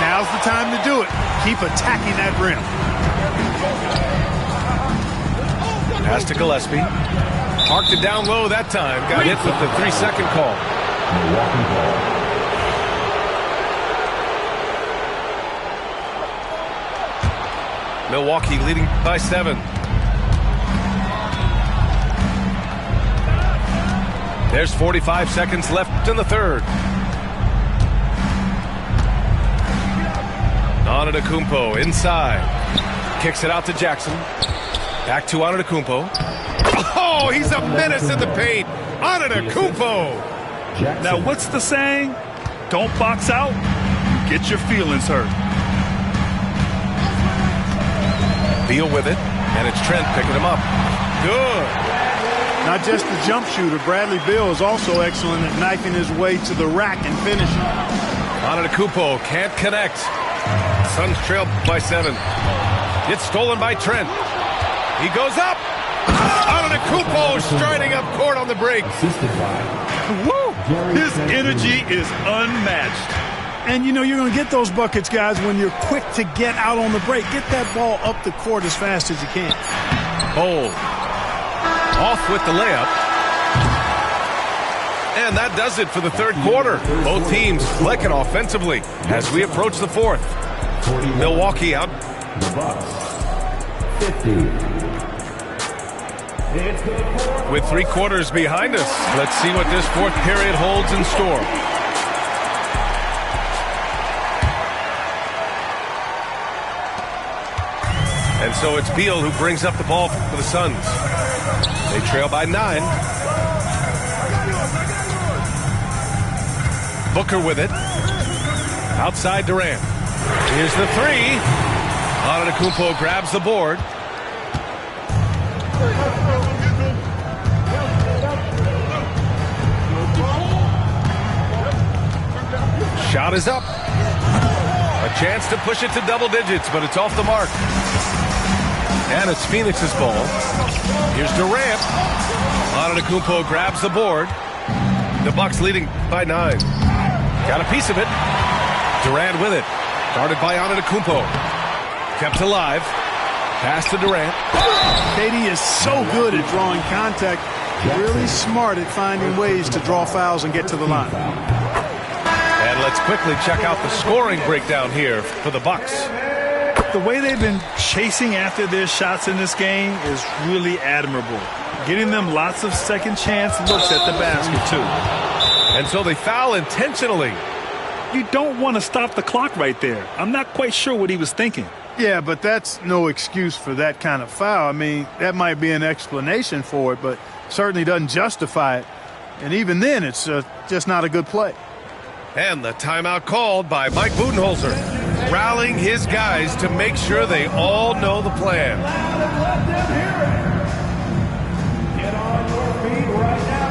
Now's the time to do it. Keep attacking that rim. Pass to Gillespie. Parked it down low that time. Got hit with the 3-second call. Milwaukee leading by 7. There's 45 seconds left in the third. Antetokounmpo inside. Kicks it out to Jackson. Back to Antetokounmpo. Oh, he's a menace in the paint. Antetokounmpo. Now, what's the saying? Don't box out, you get your feelings hurt. Beal with it, and it's Trent picking him up. Good. Not just the jump shooter, Bradley Beal is also excellent at knifing his way to the rack and finishing. Antetokounmpo can't connect. Suns trail by 7. It's stolen by Trent. He goes up. Antetokounmpo striding up court on the break. Woo! His energy is unmatched. And, you know, you're going to get those buckets, guys, when you're quick to get out on the break. Get that ball up the court as fast as you can. Bol off with the layup. And that does it for the third quarter. Both teams clicking offensively as we approach the fourth. Milwaukee out. The Bucks, 50. With 3 quarters behind us, let's see what this fourth period holds in store. And so it's Beal who brings up the ball for the Suns. They trail by 9. Booker with it. Outside Durant. Here's the 3. Antetokounmpo grabs the board. Shot is up. A chance to push it to double digits, but it's off the mark. And it's Phoenix's ball. Here's Durant. Antetokounmpo grabs the board. The Bucks leading by 9. Got a piece of it. Durant with it. Guarded by Antetokounmpo. Kept alive. Pass to Durant. KD is so good at drawing contact. Really smart at finding ways to draw fouls and get to the line. And let's quickly check out the scoring breakdown here for the Bucks. The way they've been chasing after their shots in this game is really admirable. Getting them lots of second chance looks at the basket, too. And so they foul intentionally. You don't want to stop the clock right there. I'm not quite sure what he was thinking. Yeah, but that's no excuse for that kind of foul. I mean, that might be an explanation for it, but certainly doesn't justify it. And even then, it's just not a good play. And the timeout called by Mike Budenholzer, rallying his guys to make sure they all know the plan. Get on your feet right now.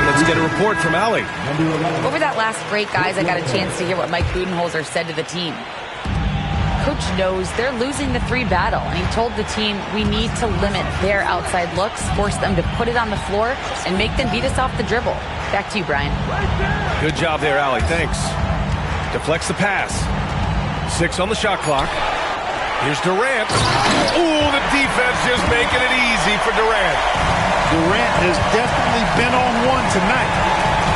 Let's get a report from Allie. Over that last break, guys, I got a chance to hear what Mike Budenholzer said to the team. Coach knows they're losing the 3 battle, and he told the team we need to limit their outside looks, force them to put it on the floor, and make them beat us off the dribble. Back to you, Brian. Good job there, Allie. Thanks. Deflects the pass. 6 on the shot clock. Here's Durant. Ooh, the defense just making it easy for Durant. Durant has definitely been on one tonight,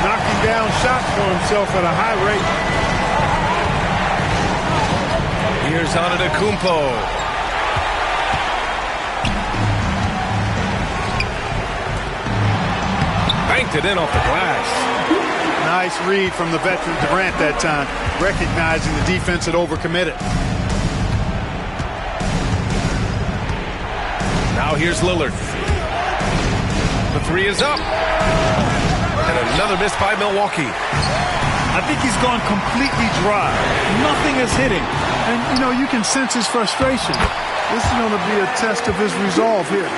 knocking down shots for himself at a high rate. Here's Antetokounmpo. Banked it in off the glass. Nice read from the veteran Durant that time, recognizing the defense had overcommitted. Now here's Lillard. The 3 is up. And another miss by Milwaukee. I think he's gone completely dry. Nothing is hitting. And, you know, you can sense his frustration. This is going to be a test of his resolve here.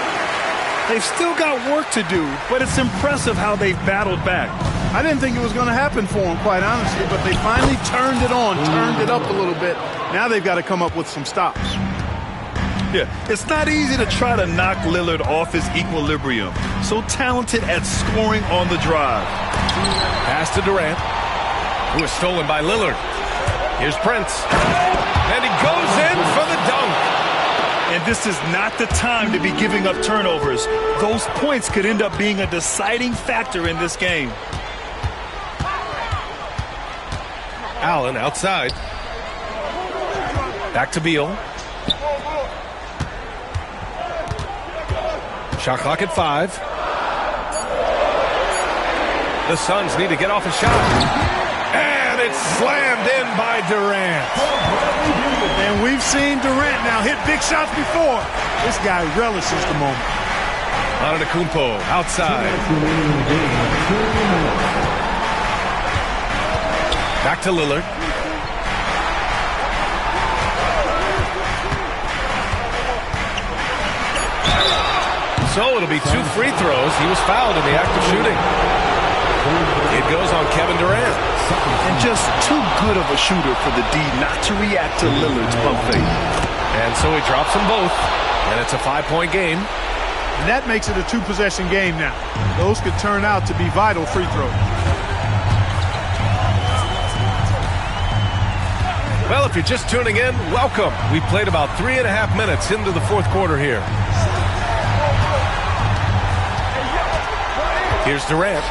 They've still got work to do, but it's impressive how they've battled back. I didn't think it was going to happen for him, quite honestly, but they finally turned it on, turned it up a little bit. Now they've got to come up with some stops. Yeah, it's not easy to try to knock Lillard off his equilibrium. So talented at scoring on the drive. Pass to Durant, who is stolen by Lillard. Here's Prince. And he goes in for the dunk. And this is not the time to be giving up turnovers. Those points could end up being a deciding factor in this game. Allen outside. Back to Beal. Shot clock at 5. The Suns need to get off a shot. And it's slammed in by Durant. And we've seen Durant now hit big shots before. This guy relishes the moment. Antetokounmpo outside. Back to Lillard. So it'll be 2 free throws. He was fouled in the act of shooting. It goes on Kevin Durant. And just too good of a shooter for the D not to react to Lillard's pump fake. And so he drops them both. And it's a 5-point game. And that makes it a 2-possession game now. Those could turn out to be vital free throws. Well, if you're just tuning in, welcome. We played about 3.5 minutes into the fourth quarter here. Here's Durant.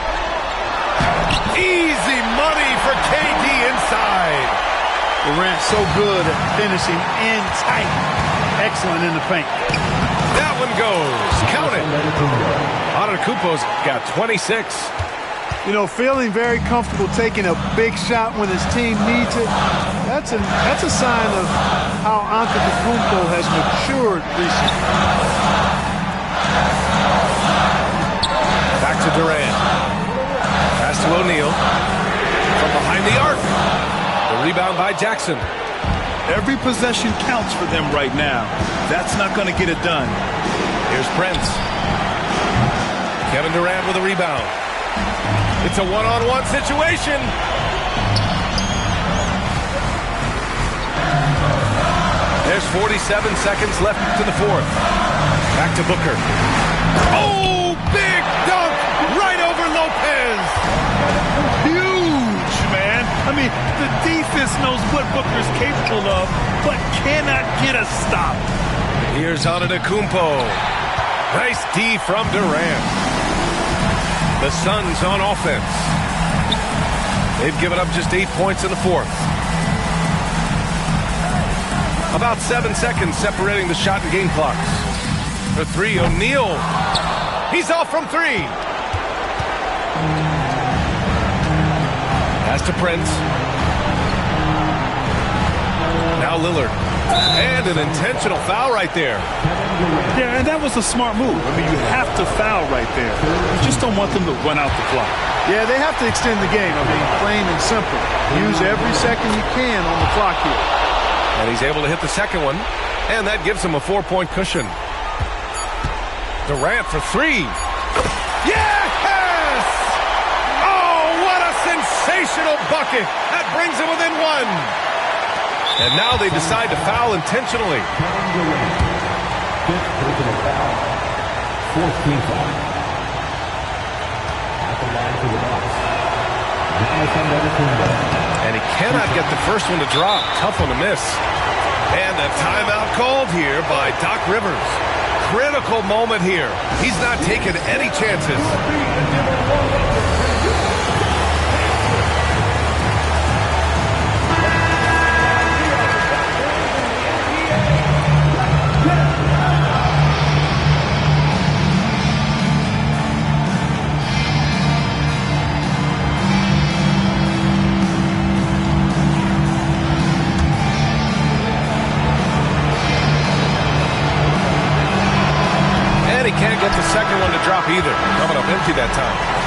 Easy money for KD inside. Durant so good at finishing in tight. Excellent in the paint. That one goes. Count it. Antetokounmpo's got 26. You know, feeling very comfortable taking a big shot when his team needs it. That's a sign of how Antetokounmpo has matured recently. Back to Durant. Pass to O'Neal. From behind the arc. The rebound by Jackson. Every possession counts for them right now. That's not going to get it done. Here's Prince. Kevin Durant with a rebound. It's a one-on-one situation. There's 47 seconds left to the fourth. Back to Booker. Oh, big dunk right over Lopez. Huge, man. I mean, the defense knows what Booker's capable of, but cannot get a stop. Here's Antetokounmpo. Nice D from Durant. The Suns on offense. They've given up just 8 points in the fourth. About 7 seconds separating the shot and game clocks. For 3, O'Neal. He's off from 3. Pass to Prince. Now Lillard. And an intentional foul right there. Yeah, and that was a smart move. I mean, you have to foul right there. You just don't want them to run out the clock. Yeah, they have to extend the game. I mean, plain and simple. Use every second you can on the clock here. And he's able to hit the second one. And that gives him a 4-point cushion. Durant for 3. Yes! Oh, what a sensational bucket. That brings him within 1. And now they decide to foul intentionally. Fifth personal foul. 4th team foul. At the line for the Bucks. And he cannot get the first one to drop. Tough one to miss. And a timeout called here by Doc Rivers. Critical moment here. He's not taking any chances. Can't get the second one to drop either. Coming up empty that time.